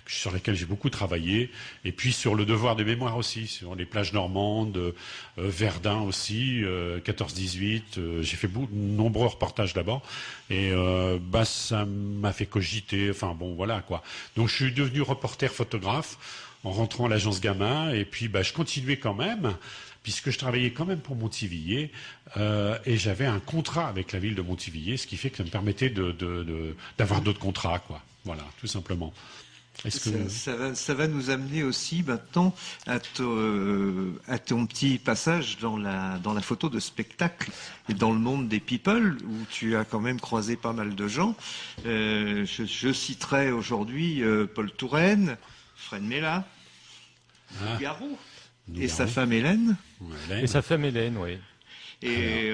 sur lequel j'ai beaucoup travaillé. Et puis sur le devoir de mémoire aussi, sur les plages normandes, Verdun aussi, 14-18. J'ai fait de nombreux reportages là-bas. Et ça m'a fait cogiter. Enfin bon, voilà quoi. Donc je suis devenu reporter photographe en rentrant à l'agence Gamma, et puis je continuais quand même, puisque je travaillais quand même pour Montivilliers, et j'avais un contrat avec la ville de Montivilliers, ce qui fait que ça me permettait d'avoir d'autres contrats, quoi. Voilà, tout simplement. Ça va nous amener aussi maintenant à ton petit passage dans la photo de spectacle et dans le monde des people, où tu as quand même croisé pas mal de gens. Je citerai aujourd'hui Paul Touraine, Fred Mella, Nougaro, et sa femme Hélène. Et sa femme Hélène, oui. Et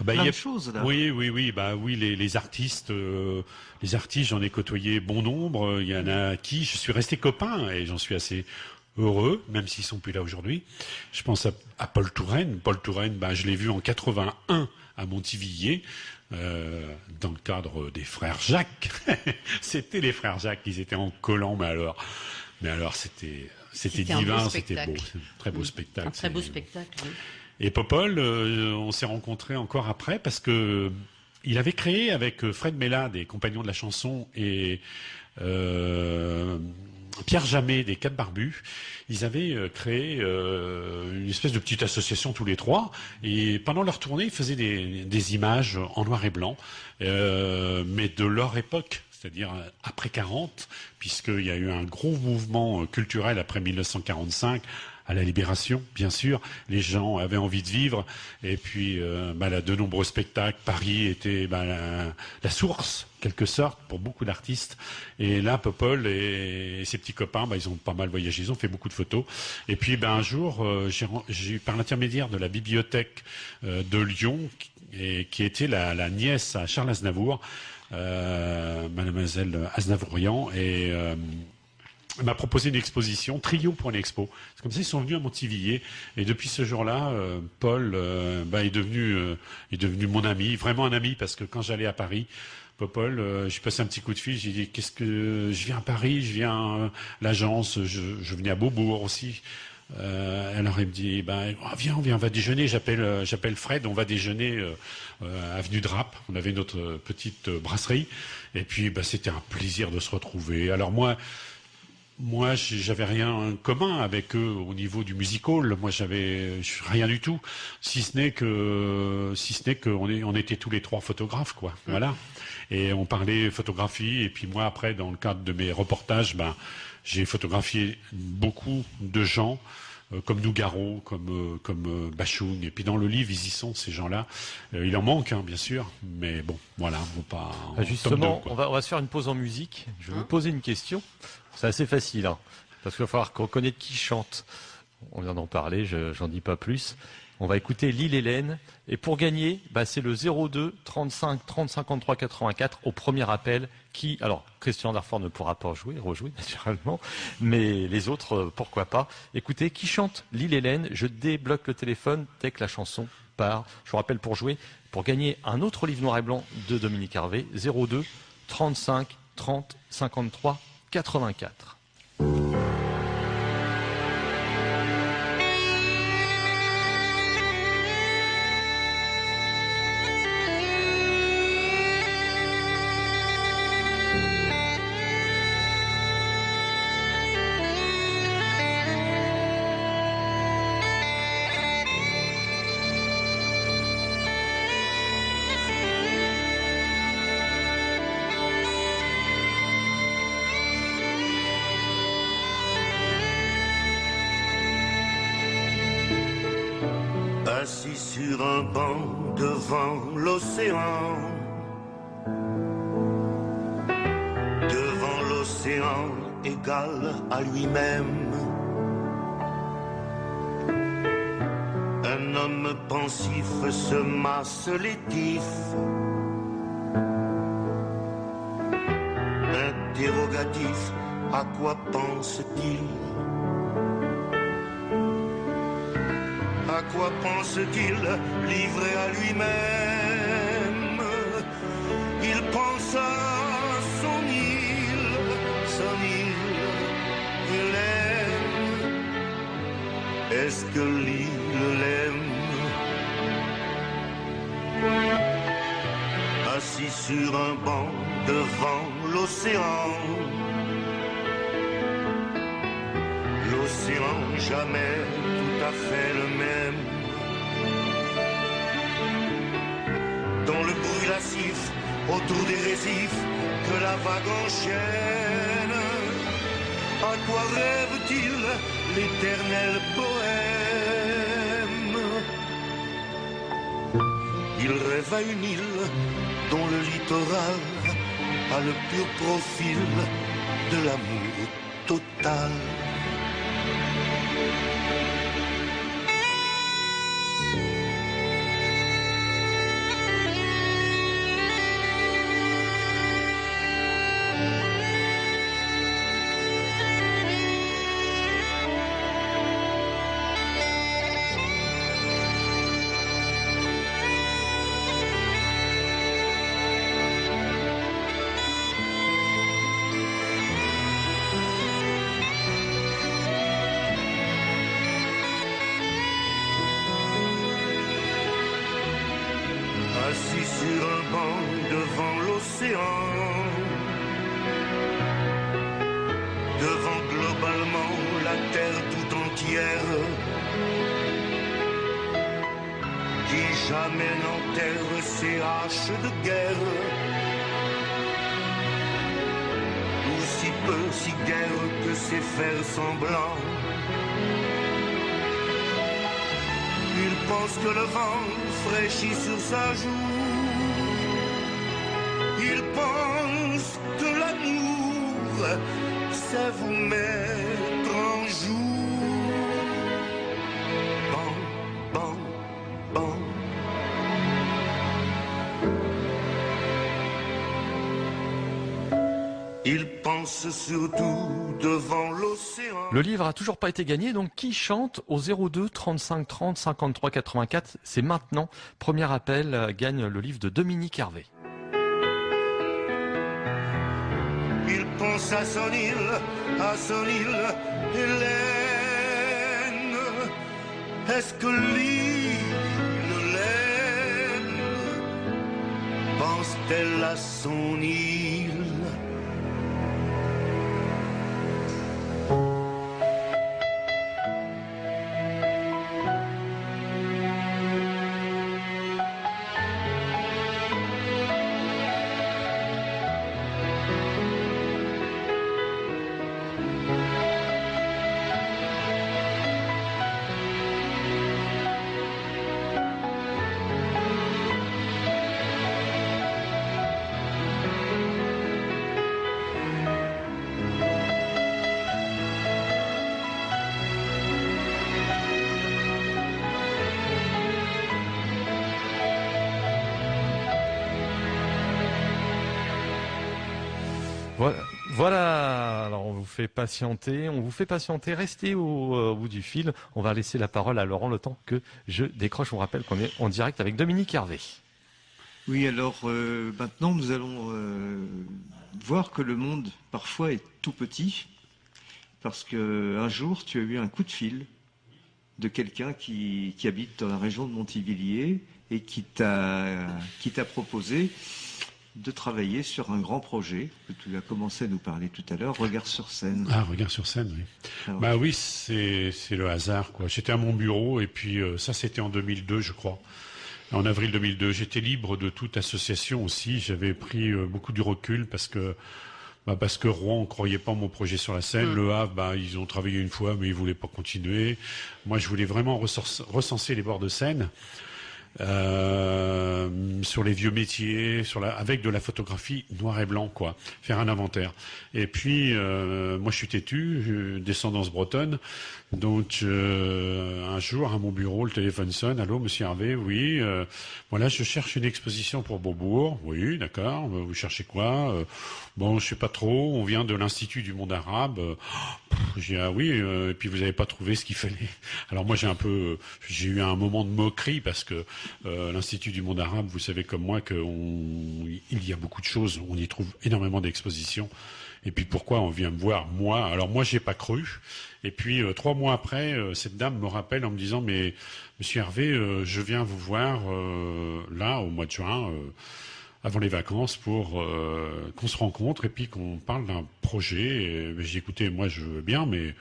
plein de choses là. Oui, les artistes, j'en ai côtoyé bon nombre. Il y en a qui je suis resté copain et j'en suis assez heureux, même s'ils sont plus là aujourd'hui. Je pense à Paul Touraine. Paul Touraine, je l'ai vu en 81 à Montivilliers. Dans le cadre des frères Jacques. C'était les frères Jacques, ils étaient en collant, mais alors c'était divin, c'était beau, c'est un très beau spectacle. Un très beau spectacle, oui. Et Popol, on s'est rencontrés encore après parce que il avait créé avec Fred Mella des Compagnons de la Chanson et Pierre Jamet des Quatre Barbus, ils avaient créé une espèce de petite association tous les trois, et pendant leur tournée, ils faisaient des images en noir et blanc, mais de leur époque, c'est-à-dire après 40, puisqu'il y a eu un gros mouvement culturel après 1945, à la Libération, bien sûr. Les gens avaient envie de vivre, et puis là, de nombreux spectacles. Paris était la source, quelque sorte, pour beaucoup d'artistes. Et là, Popol et ses petits copains, ils ont pas mal voyagé, ils ont fait beaucoup de photos. Et puis un jour, j'ai eu par l'intermédiaire de la bibliothèque de Lyon, qui était la nièce à Charles Aznavour, mademoiselle Aznavourian, et m'a proposé une exposition, Trio pour une expo. C'est comme ça ils sont venus à Montivilliers, et depuis ce jour-là, Paul est devenu mon ami, vraiment un ami, parce que quand j'allais à Paris, Popol, j'ai passé un petit coup de fil, j'ai dit je viens à Paris, je viens à l'agence, je venais à Beaubourg aussi. Alors il me dit viens, on va déjeuner, j'appelle Fred, on va déjeuner avenue de Rapp, on avait notre petite brasserie, et puis c'était un plaisir de se retrouver. Alors moi, j'avais rien en commun avec eux au niveau du music hall. Moi, j'avais rien du tout, si ce n'est que on était tous les trois photographes, quoi. Voilà. Et on parlait photographie. Et puis moi, après, dans le cadre de mes reportages, j'ai photographié beaucoup de gens, comme Nougaro, comme Bachung. Et puis dans le livre, ils y sont, ces gens-là. Il en manque, bien sûr. Mais bon, voilà, on va pas. Justement, on va se faire une pause en musique. Je vais vous poser une question. C'est assez facile, parce qu'il va falloir qu'on connaisse qui chante. On vient d'en parler, j'en dis pas plus. On va écouter Lille Hélène. Et pour gagner, c'est le 02 35 30 53 84 au premier appel. Alors, Christian Darfort ne pourra pas rejouer naturellement, mais les autres, pourquoi pas. Écoutez, qui chante Lille Hélène? Je débloque le téléphone dès que la chanson part. Je vous rappelle, pour jouer, pour gagner un autre livre noir et blanc de Dominique Hervé, 02 35 30 53 84. Assis sur un banc devant l'océan, égal à lui-même, un homme pensif se masse l'étif, interrogatif, à quoi pense-t-il? À quoi pense-t-il, livré à lui-même? Il pense à son île, il l'aime. Est-ce que l'île l'aime? Assis sur un banc devant l'océan, l'océan jamais tout à fait le même. Dans le bruit lascif, autour des récifs, que la vague enchaîne. À quoi rêve-t-il l'éternel bohème? Il rêve à une île dont le littoral a le pur profil de l'amour total. Assis sur un banc devant l'océan, devant globalement la terre tout entière, qui jamais n'enterre ses haches de guerre. peut si guère que c'est faire semblant. Il pense que le vent fraîchit sur sa joue. Il pense que l'amour, c'est vous mettre en joue. Bon, bon, bon. Il pense surtout devant l'océan. Le livre a toujours pas été gagné, donc qui chante au 02 35 30 53 84? C'est maintenant. Premier appel, gagne le livre de Dominique Hervé. Il pense à son île, Hélène. Est-ce que l'île l'aime? Pense-t-elle à son île? Voilà, alors on vous fait patienter, restez au bout du fil. On va laisser la parole à Laurent le temps que je décroche. On rappelle qu'on est en direct avec Dominique Hervé. Oui, alors maintenant nous allons voir que le monde parfois est tout petit, parce qu'un jour tu as eu un coup de fil de quelqu'un qui habite dans la région de Montivilliers et qui t'a proposé de travailler sur un grand projet que tu as commencé à nous parler tout à l'heure, Regard sur scène. Ah, Regard sur scène, oui. Alors, Bah oui, c'est le hasard, quoi. J'étais à mon bureau et puis ça c'était en 2002, je crois. En avril 2002, j'étais libre de toute association aussi. J'avais pris beaucoup du recul parce que Rouen ne croyait pas mon projet sur la scène. Le Havre, ils ont travaillé une fois, mais ils voulaient pas continuer. Moi, je voulais vraiment recenser les bords de scène. Sur les vieux métiers, avec de la photographie noir et blanc, quoi, faire un inventaire. Et puis moi je suis têtu, descendance bretonne, donc un jour à mon bureau le téléphone sonne. Allô monsieur Hervé? Oui, voilà, je cherche une exposition pour Beaubourg. Oui, d'accord. Vous cherchez quoi? Bon, je sais pas trop. On vient de l'Institut du monde arabe. J'ai dit ah oui. Et puis vous avez pas trouvé ce qu'il fallait. Alors moi j'ai eu un moment de moquerie parce que l'Institut du monde arabe, vous savez comme moi qu'il y a beaucoup de choses. On y trouve énormément d'expositions. Et puis pourquoi on vient me voir moi? Alors moi j'ai pas cru. Et puis 3 mois après, cette dame me rappelle en me disant mais monsieur Hervé, je viens vous voir là au mois de juin. Avant les vacances pour qu'on se rencontre et puis qu'on parle d'un projet. J'ai écouté, moi je veux bien, mais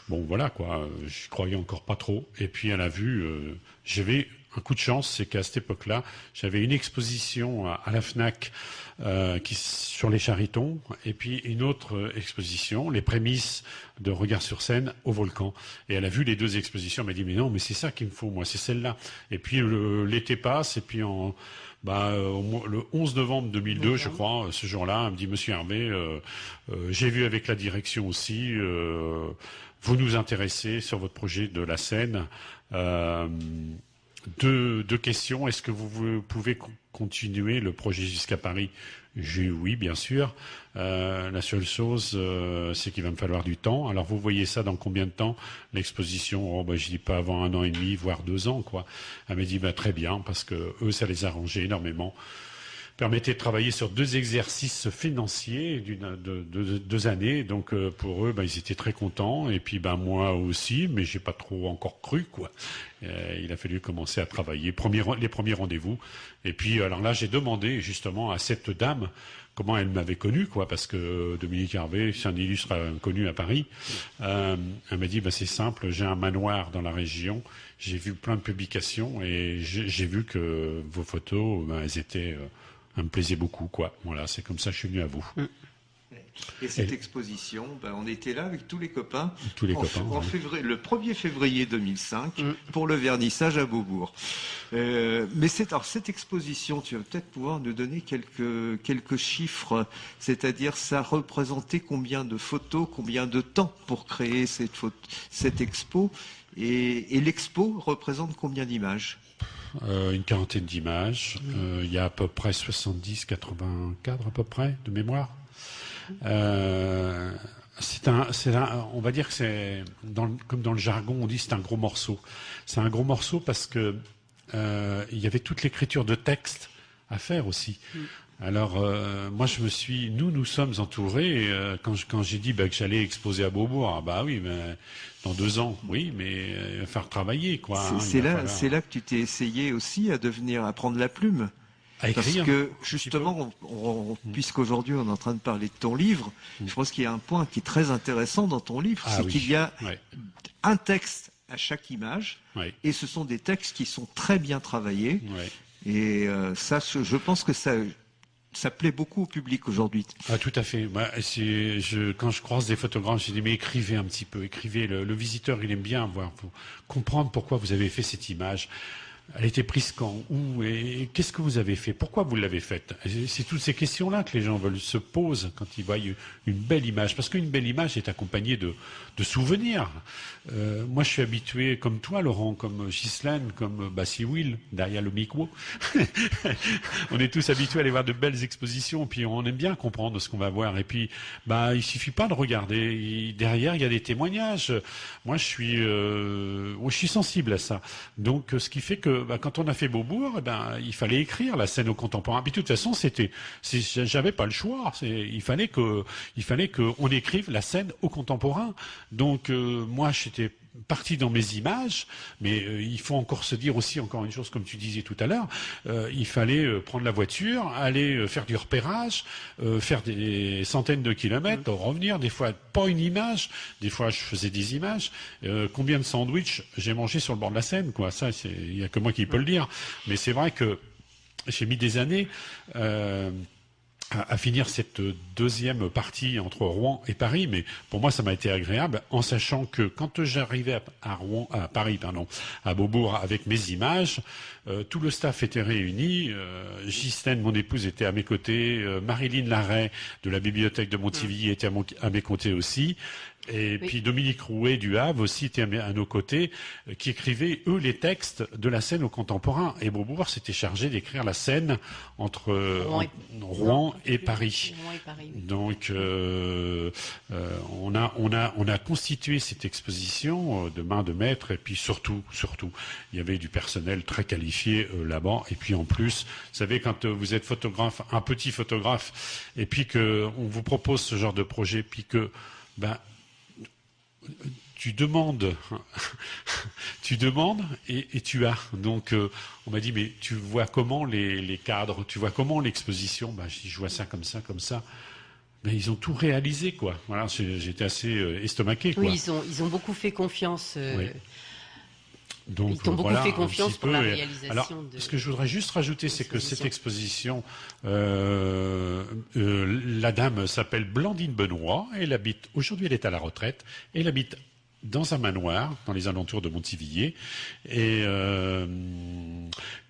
bon voilà quoi, je croyais encore pas trop. Et puis elle a vu, j'avais un coup de chance, c'est qu'à cette époque-là, j'avais une exposition à la Fnac sur les Charitons, et puis une autre exposition, les prémices de Regard sur scène au Volcan. Et elle a vu les 2 expositions, elle m'a dit mais non, mais c'est ça qu'il me faut, moi, c'est celle-là. Et puis l'été passe, et puis le 11 novembre 2002, je crois, ce jour-là, elle me dit monsieur Hervé, j'ai vu avec la direction aussi, vous nous intéressez sur votre projet de la scène. Deux questions. Est-ce que vous pouvez continuer le projet jusqu'à Paris? J'ai dit oui, bien sûr. La seule chose, c'est qu'il va me falloir du temps. Alors, vous voyez ça dans combien de temps? L'exposition, je dis pas avant 1 an et demi, voire 2 ans, quoi. Elle m'a dit, très bien, parce que eux, ça les arrangeait énormément. Permettait de travailler sur 2 exercices financiers de 2 années. Donc pour eux, ils étaient très contents. Et puis moi aussi, mais j'ai pas trop encore cru, quoi. Il a fallu commencer à travailler. Les premiers rendez-vous. Et puis alors là, j'ai demandé justement à cette dame comment elle m'avait connu, quoi, parce que Dominique Hervé, c'est un illustre inconnu à Paris. Elle m'a dit, c'est simple, j'ai un manoir dans la région. J'ai vu plein de publications et j'ai vu que vos photos, elles me plaisaient beaucoup, quoi. Voilà, c'est comme ça que je suis venu à vous. Et cette exposition, on était là avec tous les copains, en février, le 1er février 2005 pour le vernissage à Beaubourg. Mais cette exposition, tu vas peut-être pouvoir nous donner quelques chiffres, c'est-à-dire ça représentait combien de photos, combien de temps pour créer cette expo, et l'expo représente combien d'images? Une quarantaine d'images. Il y a à peu près 70-80 cadres à peu près de mémoire. On va dire que c'est comme dans le jargon, on dit c'est un gros morceau. C'est un gros morceau parce que il y avait toute l'écriture de texte à faire aussi. Alors moi nous sommes entourés quand j'ai dit que j'allais exposer à Beaubourg. Oui, mais dans 2 ans, oui, mais il va falloir travailler quoi. C'est là que tu t'es essayé aussi à prendre la plume. Parce que justement, puisqu'aujourd'hui on est en train de parler de ton livre, je pense qu'il y a un point qui est très intéressant dans ton livre, c'est qu'il y a un texte à chaque image, et ce sont des textes qui sont très bien travaillés. Et ça, je pense que ça plaît beaucoup au public aujourd'hui. Ah, tout à fait. Quand je croise des photographes, je dis mais écrivez un petit peu, écrivez. Le visiteur, il aime bien voir, faut comprendre pourquoi vous avez fait cette image. Elle était prise quand, où, et qu'est-ce que vous avez fait? Pourquoi vous l'avez faite? C'est toutes ces questions-là que les gens se posent quand ils voient une belle image. Parce qu'une belle image est accompagnée de souvenirs. Moi, je suis habitué, comme toi, Laurent, comme Ghislaine, comme Will, derrière le micro. On est tous habitués à aller voir de belles expositions, puis on aime bien comprendre ce qu'on va voir. Et puis, il suffit pas de regarder. Derrière, il y a des témoignages. Moi, je suis sensible à ça. Donc, ce qui fait que quand on a fait Beaubourg, il fallait écrire la scène au contemporain. Puis de toute façon, j'avais pas le choix. Il fallait qu'on écrive la scène au contemporain. Donc moi, j'étais parti dans mes images, mais il faut encore se dire aussi encore une chose, comme tu disais tout à l'heure, il fallait prendre la voiture, aller faire du repérage, faire des centaines de kilomètres, revenir, des fois pas une image, des fois je faisais des images. Combien de sandwichs j'ai mangé sur le bord de la Seine, quoi. Ça, il y a que moi qui peux le dire. Mais c'est vrai que j'ai mis des années à finir cette deuxième partie entre Rouen et Paris, mais pour moi ça m'a été agréable en sachant que quand j'arrivais à Paris, à Beaubourg avec mes images, tout le staff était réuni, Ghislaine, mon épouse, était à mes côtés, Marilyn Larrey de la bibliothèque de Montivilliers était à mes côtés aussi. Et puis Dominique Rouet du Havre aussi était à nos côtés, qui écrivaient, eux, les textes de la scène au contemporain. Et Beaubourg s'était chargé d'écrire la scène entre Rouen et Paris. Donc, on a constitué cette exposition de main de maître. Et puis surtout, il y avait du personnel très qualifié là-bas. Et puis en plus, vous savez, quand vous êtes photographe, un petit photographe, et puis que on vous propose ce genre de projet, puis que tu demandes et tu as. Donc, on m'a dit, mais tu vois comment les cadres, tu vois comment l'exposition? Je vois ça comme ça, comme ça. Mais ils ont tout réalisé, quoi. Voilà, j'étais assez estomaqué, quoi. Oui, ils ont beaucoup fait confiance. Oui. Donc, ils t'ont beaucoup fait confiance pour la réalisation. Alors, ce que je voudrais juste rajouter, c'est que cette exposition, la dame s'appelle Blandine Benoît. Aujourd'hui, elle est à la retraite. Elle habite dans un manoir, dans les alentours de Montivilliers. Et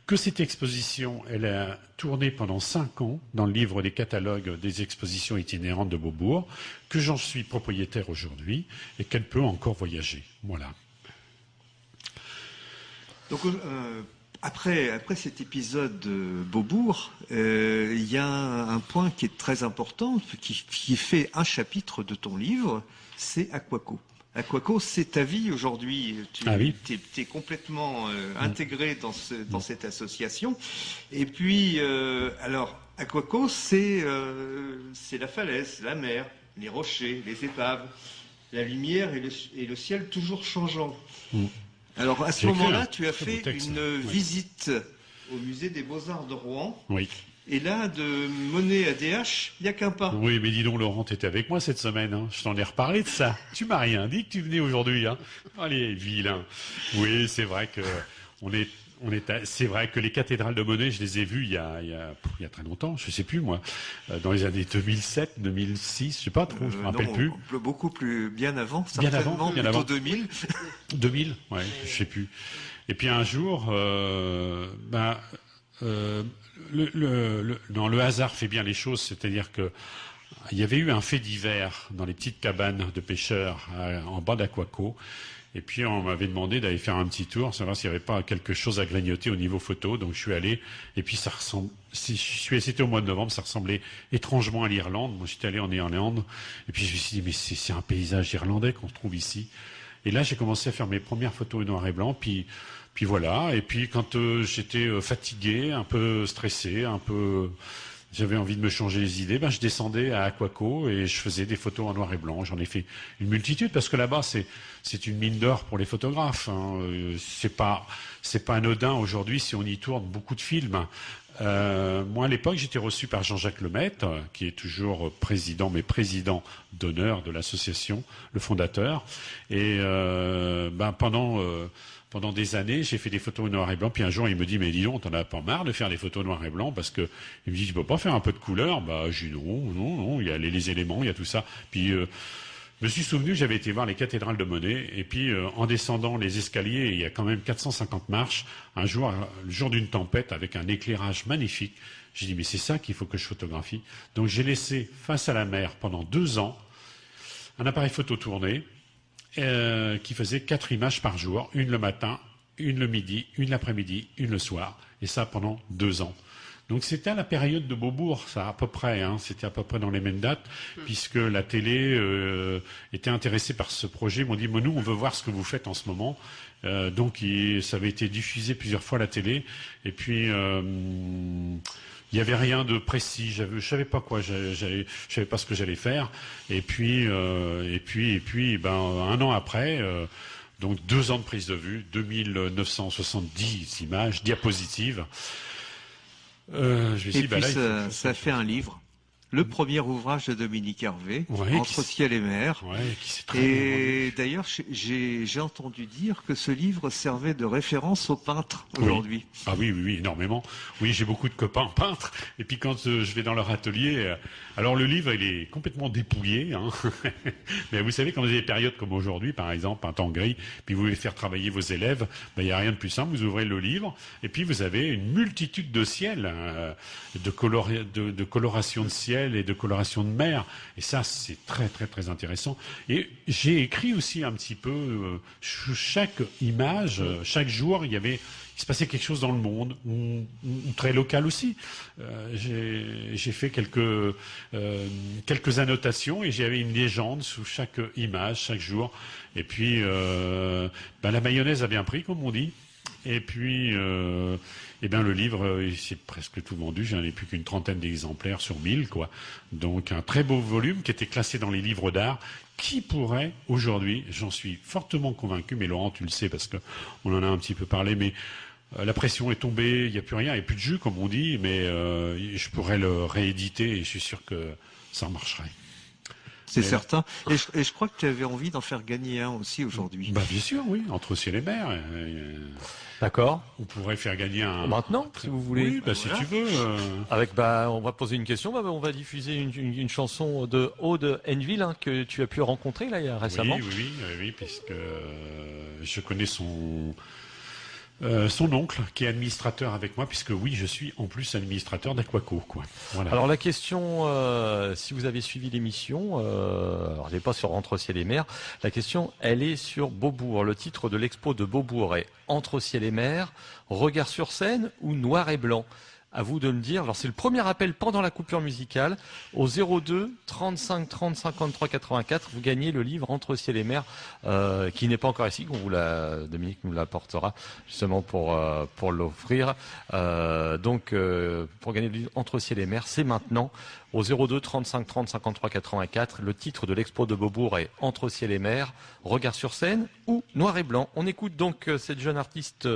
que cette exposition, elle a tourné pendant 5 ans dans le livre des catalogues des expositions itinérantes de Beaubourg, que j'en suis propriétaire aujourd'hui et qu'elle peut encore voyager. Voilà. Donc, après cet épisode de Beaubourg, il y a un point qui est très important, qui fait un chapitre de ton livre, c'est Aquaco. Aquaco, c'est ta vie aujourd'hui. Tu es complètement intégré dans cette association. Et puis, alors, Aquaco, c'est la falaise, la mer, les rochers, les épaves, la lumière et le ciel toujours changeant. Alors, à ce moment-là, tu as fait une visite au musée des Beaux-Arts de Rouen. Oui. Et là, de Monet à DH, il n'y a qu'un pas. Oui, mais dis donc, Laurent, tu étais avec moi cette semaine. Hein. Je t'en ai reparlé de ça. Tu m'as rien dit que tu venais aujourd'hui. Hein. Allez, vilain. Oui, c'est vrai que on C'est vrai que les cathédrales de Monet, je les ai vues il y a très longtemps, je sais plus moi, dans les années 2007, 2006, je sais pas trop, je me rappelle plus. Beaucoup plus bien avant, Bien certainement, avant, bien plutôt avant. 2000. 2000, ouais, je sais plus. Et puis un jour, le hasard fait bien les choses, c'est-à-dire que il y avait eu un fait divers dans les petites cabanes de pêcheurs en bas d'Aquaco. Et puis on m'avait demandé d'aller faire un petit tour, savoir s'il n'y avait pas quelque chose à grignoter au niveau photo. Donc je suis allé, et puis c'était au mois de novembre, ça ressemblait étrangement à l'Irlande. Moi j'étais allé en Irlande, et puis je me suis dit, mais c'est un paysage irlandais qu'on trouve ici. Et là j'ai commencé à faire mes premières photos noir et blanc, puis voilà. Et puis quand j'étais fatigué, un peu stressé, j'avais envie de me changer les idées, je descendais à Aquaco et je faisais des photos en noir et blanc. J'en ai fait une multitude parce que là-bas c'est une mine d'or pour les photographes. C'est pas anodin aujourd'hui si on y tourne beaucoup de films. Moi à l'époque j'étais reçu par Jean-Jacques Lemaitre, qui est toujours président d'honneur de l'association, le fondateur. Et pendant des années, j'ai fait des photos noir et blanc. Puis un jour, il me dit, mais dis donc, t'en as pas marre de faire des photos noir et blanc? Parce que il me dit, tu peux pas faire un peu de couleur? J'ai dit, non, il y a les éléments, il y a tout ça. Puis, je me suis souvenu que j'avais été voir les cathédrales de Monet. Et puis, en descendant les escaliers, il y a quand même 450 marches. Un jour, le jour d'une tempête, avec un éclairage magnifique, j'ai dit, mais c'est ça qu'il faut que je photographie. Donc, j'ai laissé face à la mer pendant 2 ans un appareil photo tourné, qui faisait 4 images par jour, une le matin, une le midi, une l'après-midi, une le soir, et ça pendant 2 ans. Donc c'était à la période de Beaubourg, ça à peu près, c'était à peu près dans les mêmes dates, puisque la télé était intéressée par ce projet. Ils m'ont dit, nous on veut voir ce que vous faites en ce moment. Donc ça avait été diffusé plusieurs fois à la télé, et puis il n'y avait rien de précis, je savais pas quoi, je savais pas ce que j'allais faire. Et puis, un an après, donc 2 ans de prise de vue, 2970 images, diapositives. Je me suis dit, ça fait un livre. Le premier ouvrage de Dominique Hervé, Entre ciel et mer. Et d'ailleurs, j'ai entendu dire que ce livre servait de référence aux peintres aujourd'hui. Ah oui, énormément. Oui, j'ai beaucoup de copains peintres. Et puis quand je vais dans leur atelier, alors le livre, il est complètement dépouillé. Mais vous savez, quand vous avez des périodes comme aujourd'hui, par exemple, un temps gris, puis vous voulez faire travailler vos élèves, il n'y a rien de plus simple. Vous ouvrez le livre, et puis vous avez une multitude de ciels, de coloration de ciel et de coloration de mer, et ça c'est très très très intéressant. Et j'ai écrit aussi un petit peu chaque image, chaque jour il se passait quelque chose dans le monde, ou très local aussi. J'ai fait quelques annotations, et j'avais une légende sous chaque image chaque jour. Et puis la mayonnaise a bien pris, comme on dit. Et puis, le livre, c'est presque tout vendu. J'en ai plus qu'une 30aine d'exemplaires sur 1000, quoi. Donc, un très beau volume qui était classé dans les livres d'art, qui pourrait, aujourd'hui, j'en suis fortement convaincu, mais Laurent, tu le sais, parce que on en a un petit peu parlé, mais la pression est tombée, il n'y a plus rien, il n'y a plus de jus, comme on dit, mais je pourrais le rééditer, et je suis sûr que ça marcherait. C'est certain. Et je crois que tu avais envie d'en faire gagner un aussi aujourd'hui. Bien sûr, oui, Entre ciel et mer. D'accord. On pourrait faire gagner un... Maintenant, si vous voulez. Oui, si tu veux. On va poser une question. On va diffuser une chanson de Aude Henneville, que tu as pu rencontrer là récemment. Oui, puisque je connais son oncle qui est administrateur avec moi, puisque je suis en plus administrateur d'Aquaco, quoi. Voilà. Alors la question, si vous avez suivi l'émission, alors elle n'est pas sur Entre ciel et mer, la question elle est sur Beaubourg. Le titre de l'expo de Beaubourg est Entre ciel et mer, regard sur scène ou noir et blanc. À vous de me dire. Alors c'est le premier appel pendant la coupure musicale au 02 35 30 53 84. Vous gagnez le livre Entre ciel et mer, qui n'est pas encore ici. Dominique nous l'apportera justement pour l'offrir. Donc pour gagner le livre Entre ciel et mer, c'est maintenant au 02 35 30 53 84. Le titre de l'expo de Beaubourg est Entre ciel et mer, regard sur scène ou noir et blanc. On écoute donc cette jeune artiste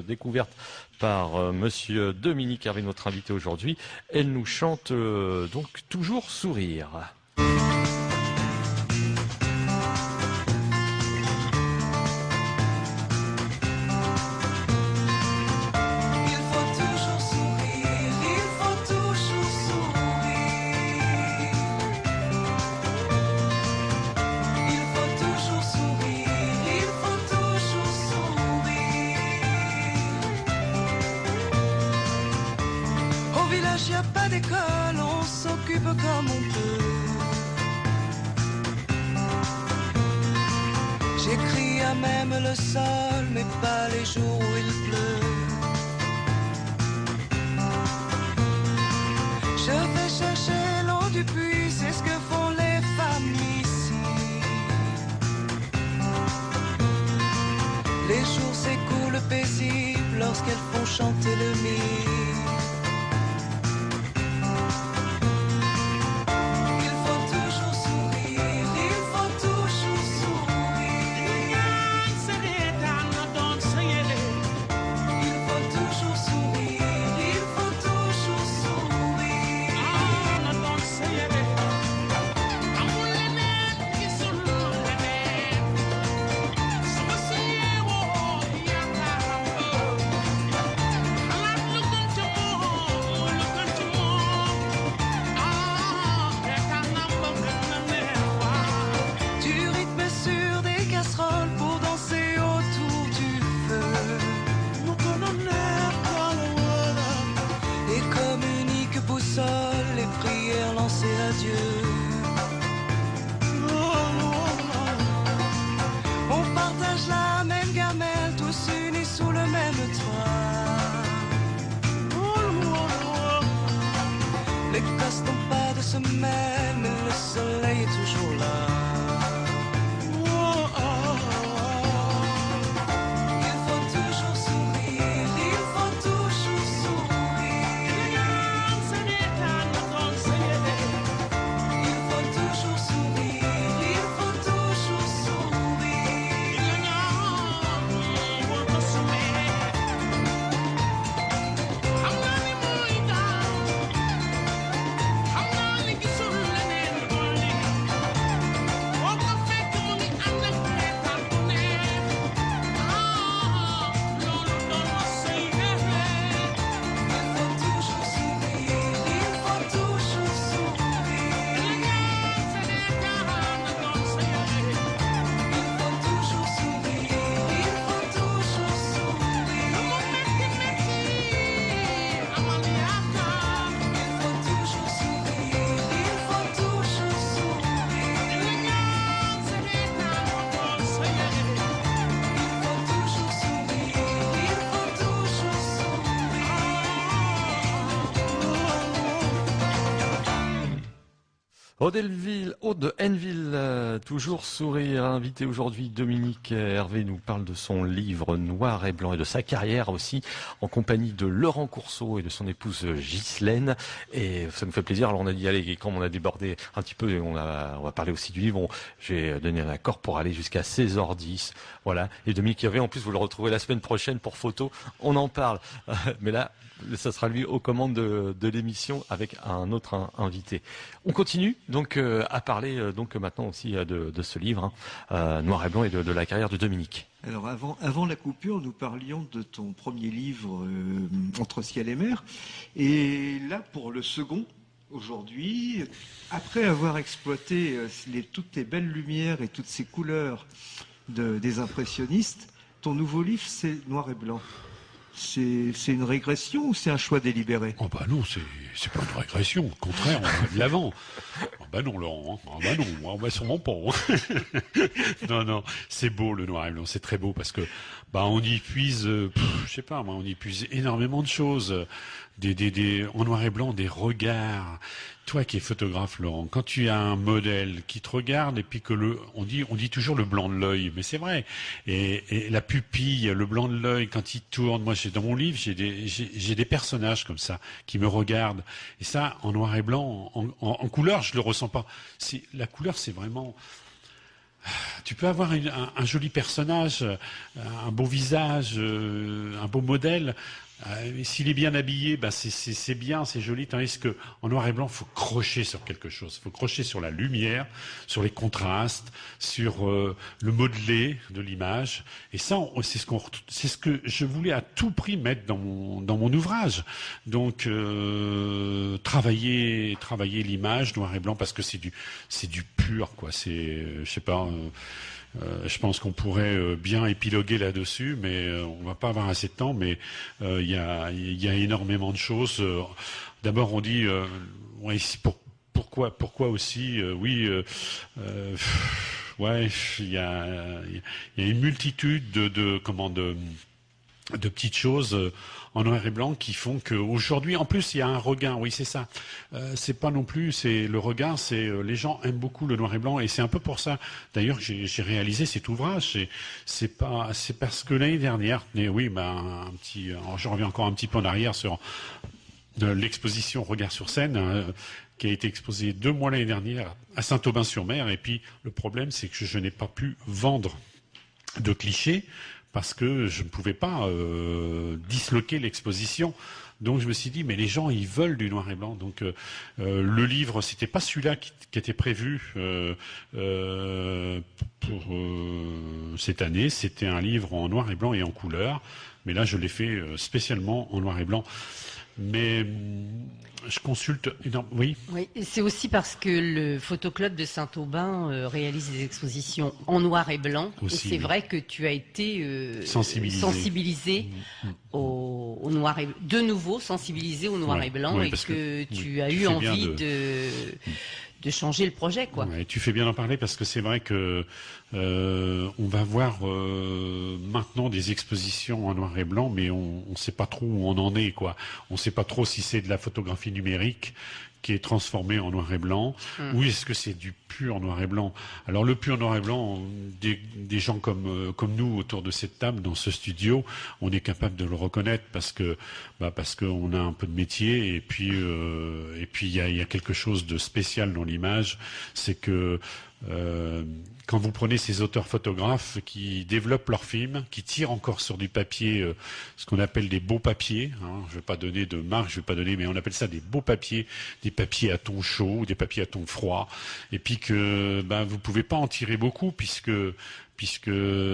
découverte par monsieur Dominique Hervé, notre invité aujourd'hui. Elle nous chante donc Toujours sourire. y a pas d'école, on s'occupe comme on peut. J'écris à même le sol, mais pas les jours où il pleut. Je vais chercher l'eau du puits, c'est ce que font les femmes ici. Les jours s'écoulent paisibles lorsqu'elles font chanter le mire. Aude Henneville, toujours sourire, invité aujourd'hui. Dominique Hervé nous parle de son livre Noir et Blanc et de sa carrière aussi, en compagnie de Laurent Courceau et de son épouse Ghislaine. Et ça nous fait plaisir. Alors on a dit, allez, quand on a débordé un petit peu, on va parler aussi du livre. J'ai donné un accord pour aller jusqu'à 16h10. Voilà. Et Dominique Hervé, en plus, vous le retrouvez la semaine prochaine pour photo. On en parle. Mais là, ça sera lui aux commandes de l'émission avec un autre invité. On continue donc à parler donc maintenant aussi de ce livre, Noir et Blanc, et de la carrière de Dominique. Alors avant la coupure, nous parlions de ton premier livre, Entre ciel et mer. Et là, pour le second, aujourd'hui, après avoir exploité toutes les belles lumières et toutes ces couleurs des impressionnistes, ton nouveau livre, c'est Noir et Blanc. C'est une régression ou c'est un choix délibéré? Oh bah non, c'est pas une régression, au contraire, on va de l'avant. Oh bah non, Laurent, oh bah non, on va sûrement pas. Non, c'est beau le Noir et Blanc, c'est très beau parce que bah on y puise, je sais pas, moi, on y puise énormément de choses, en Noir et Blanc, des regards. Toi qui es photographe, Laurent, quand tu as un modèle qui te regarde et puis que on dit toujours le blanc de l'œil, mais c'est vrai. Et la pupille, le blanc de l'œil, quand il tourne, moi dans mon livre, j'ai des personnages comme ça qui me regardent. Et ça, en noir et blanc, en couleur, je le ressens pas. La couleur, c'est vraiment. Tu peux avoir un joli personnage, un beau visage, un beau modèle. S'il est bien habillé, bah c'est bien, c'est joli. Tandis que en noir et blanc, il faut crocher sur quelque chose. Il faut crocher sur la lumière, sur les contrastes, sur le modelé de l'image. Et ça, c'est ce que je voulais à tout prix mettre dans mon ouvrage. Donc travailler l'image noir et blanc parce que c'est du pur, quoi. C'est je sais pas. Je pense qu'on pourrait bien épiloguer là-dessus, mais on va pas avoir assez de temps. Mais il y a énormément de choses. D'abord, on dit ouais, pourquoi aussi ouais, il y a une multitude de petites choses en noir et blanc qui font qu'aujourd'hui, en plus, il y a un regain. Oui, c'est ça. C'est pas non plus, c'est le regain. C'est les gens aiment beaucoup le noir et blanc, et c'est un peu pour ça. D'ailleurs, que j'ai réalisé cet ouvrage. C'est parce que l'année dernière, oui, je reviens encore un petit peu en arrière sur l'exposition Regard sur scène. Qui a été exposée 2 mois l'année dernière à Saint-Aubin-sur-Mer. Et puis, le problème, c'est que je n'ai pas pu vendre de clichés parce que je ne pouvais pas disloquer l'exposition. Donc, je me suis dit, mais les gens, ils veulent du noir et blanc. Donc, le livre, c'était pas celui-là qui était prévu pour cette année. C'était un livre en noir et blanc et en couleur. Mais là, je l'ai fait spécialement en noir et blanc. Mais je consulte. Oui. Oui, c'est aussi parce que le Photoclub de Saint-Aubin réalise des expositions en noir et blanc. Aussi, et c'est vrai que tu as été sensibilisé au noir et de nouveau sensibilisé au noir et blanc, et que tu as eu envie de changer le projet, quoi. Ouais, tu fais bien d'en parler parce que c'est vrai que on va voir maintenant des expositions en noir et blanc, mais on ne sait pas trop où on en est, quoi. On ne sait pas trop si c'est de la photographie numérique qui est transformée en noir et blanc, ou est-ce que c'est du pur noir et blanc. Alors le pur noir et blanc, des gens comme nous autour de cette table, dans ce studio, on est capable de le reconnaître parce qu'on a un peu de métier, et puis il y a quelque chose de spécial dans l'image, c'est que quand vous prenez ces auteurs photographes qui développent leurs films, qui tirent encore sur du papier, ce qu'on appelle des beaux papiers, hein, je ne vais pas donner de marque, mais on appelle ça des beaux papiers, des papiers à ton chaud, des papiers à ton froid, et puis que vous pouvez pas en tirer beaucoup puisque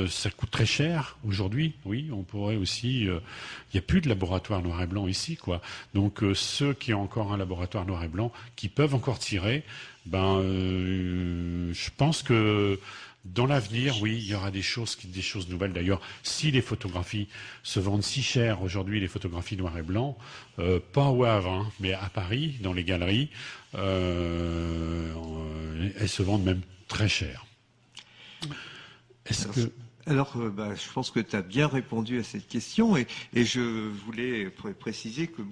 ça coûte très cher aujourd'hui. Oui, on pourrait aussi. Il n'y a plus de laboratoire noir et blanc ici, quoi. Donc ceux qui ont encore un laboratoire noir et blanc, qui peuvent encore tirer, je pense que dans l'avenir, oui, il y aura des choses nouvelles. D'ailleurs, si les photographies se vendent si cher aujourd'hui, les photographies noir et blanc, pas au Havre, hein, mais à Paris, dans les galeries, elles se vendent même très cher. Alors, je pense que tu as bien répondu à cette question, et je voulais préciser que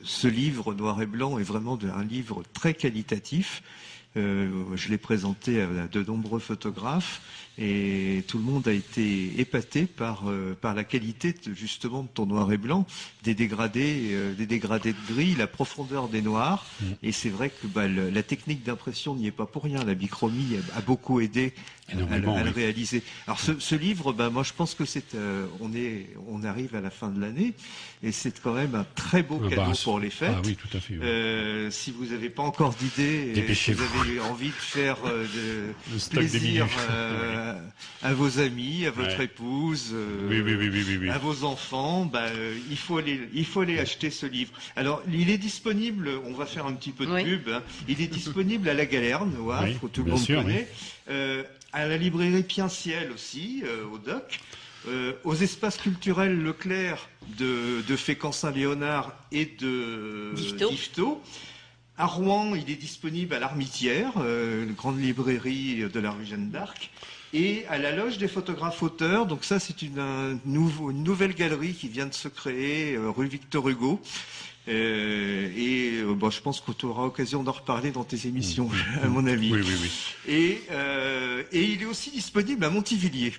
ce livre noir et blanc est vraiment un livre très qualitatif. Je l'ai présenté à de nombreux photographes, et tout le monde a été épaté par la qualité justement de ton noir et blanc, des dégradés de gris, la profondeur des noirs. Et c'est vrai que la technique d'impression n'y est pas pour rien. La bichromie a beaucoup aidé à le réaliser. Alors ce livre, moi je pense que on arrive à la fin de l'année, et c'est quand même un très beau cadeau pour les fêtes. Ah oui, tout à fait. Oui. Si vous n'avez pas encore d'idée, si vous avez envie de faire plaisir à vos amis, à votre épouse, à vos enfants, il faut aller acheter ce livre. Alors, il est disponible, on va faire un petit peu de pub, hein, il est disponible à la Galerne, au Havre, que tout le monde connaît, à la librairie Pinciel aussi, au DOC, aux espaces culturels Leclerc de Fécamp-Saint-Léonard et de Yvetot. À Rouen, il est disponible à l'Armitière, une grande librairie de la rue Jeanne d'Arc, et à la Loge des photographes auteurs. Donc ça, c'est une nouvelle galerie qui vient de se créer, rue Victor Hugo. Je pense que tu auras l'occasion d'en reparler dans tes émissions, à mon avis. Oui. Et il est aussi disponible à Montivilliers.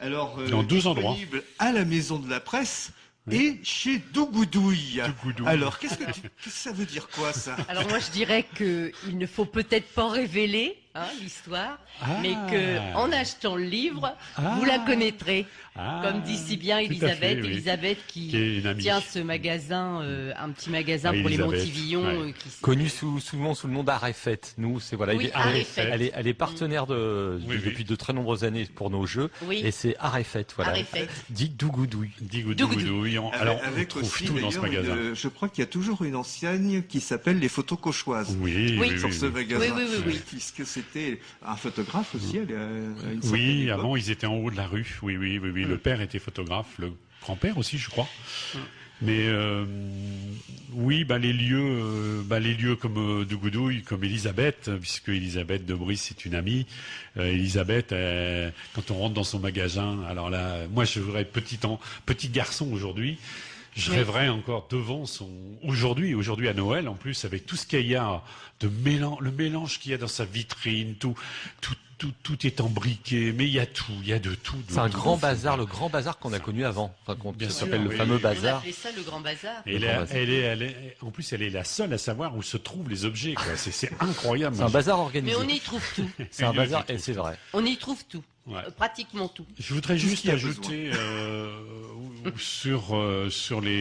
Alors, dans 2 endroits. Disponible à la Maison de la Presse. Et chez Dougoudouille. Alors, qu'est-ce que ça veut dire quoi, ça? Alors moi, je dirais qu'il ne faut peut-être pas révéler l'histoire, mais qu'en achetant le livre, vous la connaîtrez. Comme dit si bien Elisabeth, qui tient ce magasin, un petit magasin pour les Montivillons. Connu souvent sous le nom d'Arrêfête. Nous, c'est elle est partenaire depuis de très nombreuses années pour nos jeux. Et c'est Arrêfête, voilà. Dit Dougoudouille. Alors, on trouve tout dans ce magasin. Je crois qu'il y a toujours une enseigne qui s'appelle les Photos Cauchoises. Oui, sur ce magasin. Oui. Puisque c'est c'était un photographe aussi. À une certaine Oui, époque. avant ils étaient en haut de la rue. Oui. Le père était photographe, le grand-père aussi, je crois. Mais oui, les lieux comme de Goudouille, comme Elisabeth, puisque Elisabeth de Brice c'est une amie. Elisabeth, quand on rentre dans son magasin, alors là, moi je voudrais être petit garçon aujourd'hui. Je rêverais encore devant aujourd'hui à Noël, en plus, avec tout ce qu'il y a de le mélange qu'il y a dans sa vitrine, tout est embriqué, mais il y a de tout. C'est un grand bazar, le grand bazar qu'on a connu avant. Enfin, Bien ça sûr, s'appelle le oui. fameux On bazar. appelait ça le grand bazar. Et en plus, elle est la seule à savoir où se trouvent les objets, quoi. C'est incroyable. C'est un bazar Mais organisé. on y trouve tout. C'est un bazar, et c'est vrai. On y trouve tout. Ouais. Pratiquement tout. Je voudrais Tout ce juste qu'il y a ajouter sur le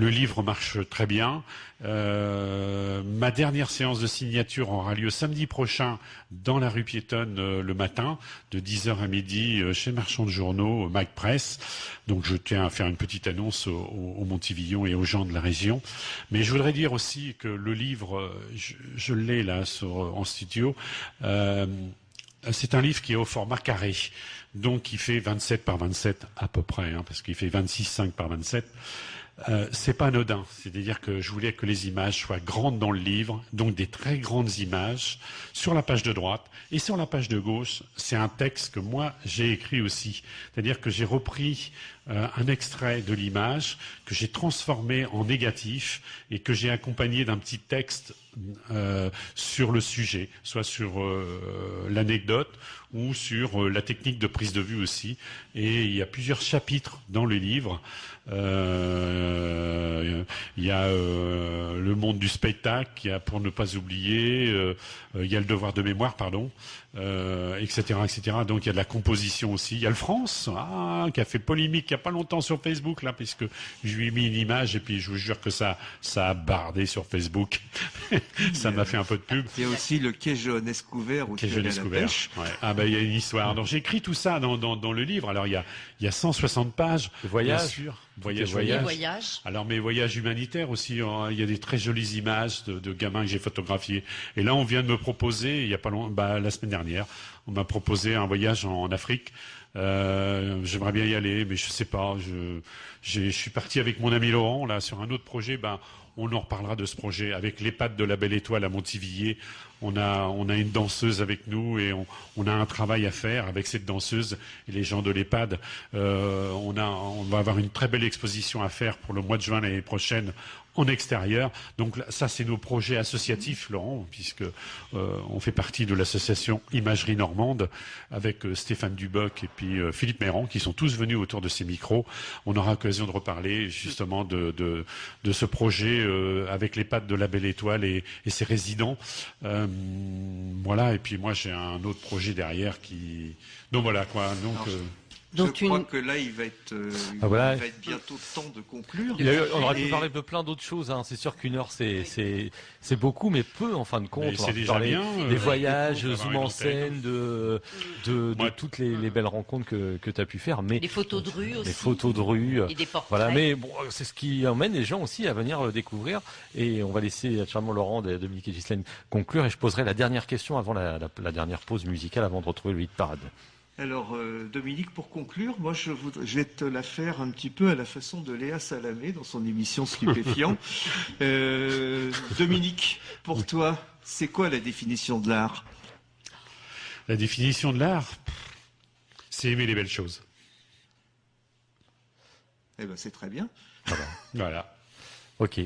livre marche très bien. Ma dernière séance de signature aura lieu samedi prochain dans la rue piétonne le matin de 10h à midi chez Marchand de Journaux, Mike Press. Donc je tiens à faire une petite annonce au Montivillon et aux gens de la région. Mais je voudrais dire aussi que le livre, je l'ai là en studio. C'est un livre qui est au format carré, donc qui fait 27 par 27 à peu près, parce qu'il fait 26,5 par 27. C'est pas anodin, c'est-à-dire que je voulais que les images soient grandes dans le livre, donc des très grandes images sur la page de droite et sur la page de gauche. C'est un texte que moi j'ai écrit aussi, c'est-à-dire que j'ai repris un extrait de l'image que j'ai transformé en négatif et que j'ai accompagné d'un petit texte sur le sujet, soit sur l'anecdote ou sur la technique de prise de vue aussi. Et il y a plusieurs chapitres dans le livre. Il y a le monde du spectacle, il y a pour ne pas oublier, il y a le devoir de mémoire, etc., etc. Donc il y a de la composition aussi. Il y a le France, qui a fait polémique il n'y a pas longtemps sur Facebook, là, puisque je lui ai mis une image et puis je vous jure que ça a bardé sur Facebook. Ça m'a fait un peu de pub. Il y a aussi le quai Jeunesse couvert où Quai tu allais à Jeunesse la couvert. pêche. Ouais. Il y a une histoire. Donc j'ai écrit tout ça dans le livre. Alors il y a 160 pages. Le voyage. Bien sûr. Voyage. Les voyages. Alors mes voyages humanitaires aussi, il y a des très jolies images de gamins que j'ai photographiés. Et là, on vient de me proposer, il y a pas longtemps, la semaine dernière, on m'a proposé un voyage en Afrique. J'aimerais bien y aller, mais je sais pas. Je suis parti avec mon ami Laurent là sur un autre projet. On en reparlera de ce projet avec l'EHPAD de la Belle Étoile à Montivilliers. On a une danseuse avec nous et on a un travail à faire avec cette danseuse et les gens de l'EHPAD. On va avoir une très belle exposition à faire pour le mois de juin l'année prochaine en extérieur. Donc ça, c'est nos projets associatifs, Laurent, puisque on fait partie de l'association Imagerie Normande avec Stéphane Duboc et puis Philippe Méran, qui sont tous venus autour de ces micros. On aura l'occasion de reparler justement de ce projet avec l'EHPAD de la Belle Étoile et ses résidents. Voilà, et puis moi j'ai un autre projet derrière qui... Donc voilà quoi. Donc, Donc je crois que là, il va être bientôt temps de conclure. On aurait pu parler de plein d'autres choses. C'est sûr qu'une heure, c'est beaucoup, mais peu en fin de compte. Mais On aurait c'est pu déjà parler bien, des voyages, d'avoir zoom une en antenne. scène, de toutes les belles rencontres que tu as pu faire. Mais Les photos de rue aussi. les photos de rue. Et des portraits. Voilà, mais bon, c'est ce qui emmène les gens aussi à venir le découvrir. Et on va laisser naturellement Laurent, Dominique et Ghislaine conclure. Et je poserai la dernière question avant la dernière pause musicale, avant de retrouver le hit parade. Alors, Dominique, pour conclure, moi, je vais te la faire un petit peu à la façon de Léa Salamé dans son émission Stupéfiant. Dominique, pour toi, c'est quoi la définition de l'art? La définition de l'art, c'est aimer les belles choses. Eh ben, c'est très bien. Voilà. Ok.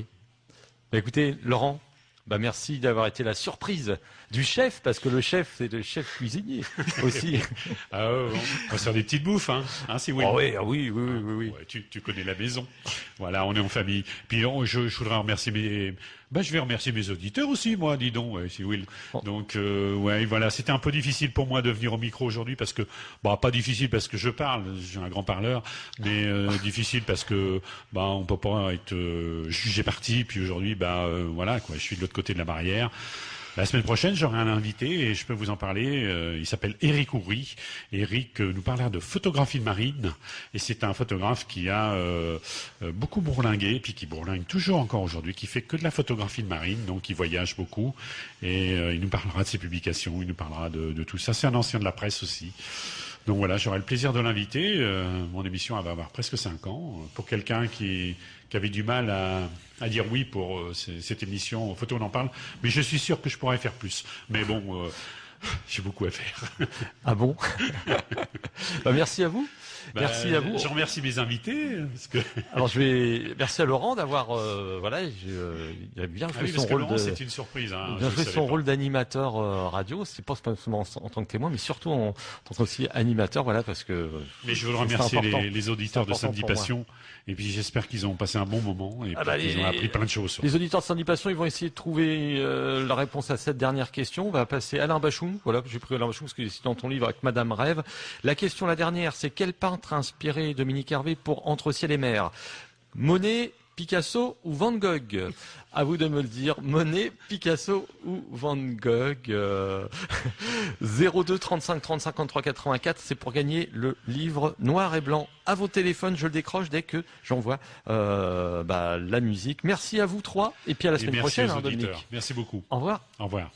Écoutez, Laurent, merci d'avoir été la surprise du chef, parce que le chef, c'est le chef cuisinier aussi. On va se faire des petites bouffes, c'est oui. Oui. Ouais, tu connais la maison. Voilà, on est en famille. Puis je voudrais remercier je vais remercier mes auditeurs aussi, moi, dis donc, si Will. Donc, voilà, c'était un peu difficile pour moi de venir au micro aujourd'hui parce que, pas difficile parce que je parle, j'ai un grand parleur, mais difficile parce que, on peut pas être jugé parti. Puis aujourd'hui, voilà, quoi, je suis de l'autre côté de la barrière. La semaine prochaine, j'aurai un invité et je peux vous en parler. Il s'appelle Éric Houry. Éric nous parlera de photographie marine et c'est un photographe qui a beaucoup bourlingué et puis qui bourlingue toujours encore aujourd'hui, qui fait que de la photographie de marine, donc il voyage beaucoup et il nous parlera de ses publications, il nous parlera de tout ça. C'est un ancien de la presse aussi. Donc voilà, j'aurai le plaisir de l'inviter. Mon émission elle va avoir presque 5 ans. Pour quelqu'un qui avait du mal à dire oui pour cette émission Photo on en parle, mais je suis sûr que je pourrais faire plus. Mais bon, j'ai beaucoup à faire. Ah bon? Merci à vous. Merci à vous. Je remercie mes invités. Parce que... Alors merci à Laurent d'avoir il a bien joué son rôle. Laurent, c'est une surprise. Hein, bien joué son rôle d'animateur radio. C'est pas seulement en tant que témoin, mais surtout en tant que animateur. Voilà, parce que. Mais je veux remercier les auditeurs de Samedi Passion. Et puis j'espère qu'ils ont passé un bon moment et qu'ils ont appris plein de choses. Les auditeurs de Samedi Passion, ils vont essayer de trouver la réponse à cette dernière question. On va passer à Alain Bachoum. Voilà, j'ai pris Alain Bachoum parce qu'il est dans ton livre avec Madame Rêve. La question, la dernière, c'est quel peintre a inspiré Dominique Hervé pour Entre ciel et mer? Monet, Picasso ou Van Gogh? À vous de me le dire. Monet, Picasso ou Van Gogh? 02 35 30 53 84, c'est pour gagner le livre Noir et Blanc. À vos téléphones, je le décroche dès que j'envoie la musique. Merci à vous trois et puis à la semaine prochaine. Merci aux auditeurs. Merci beaucoup. Au revoir. Au revoir.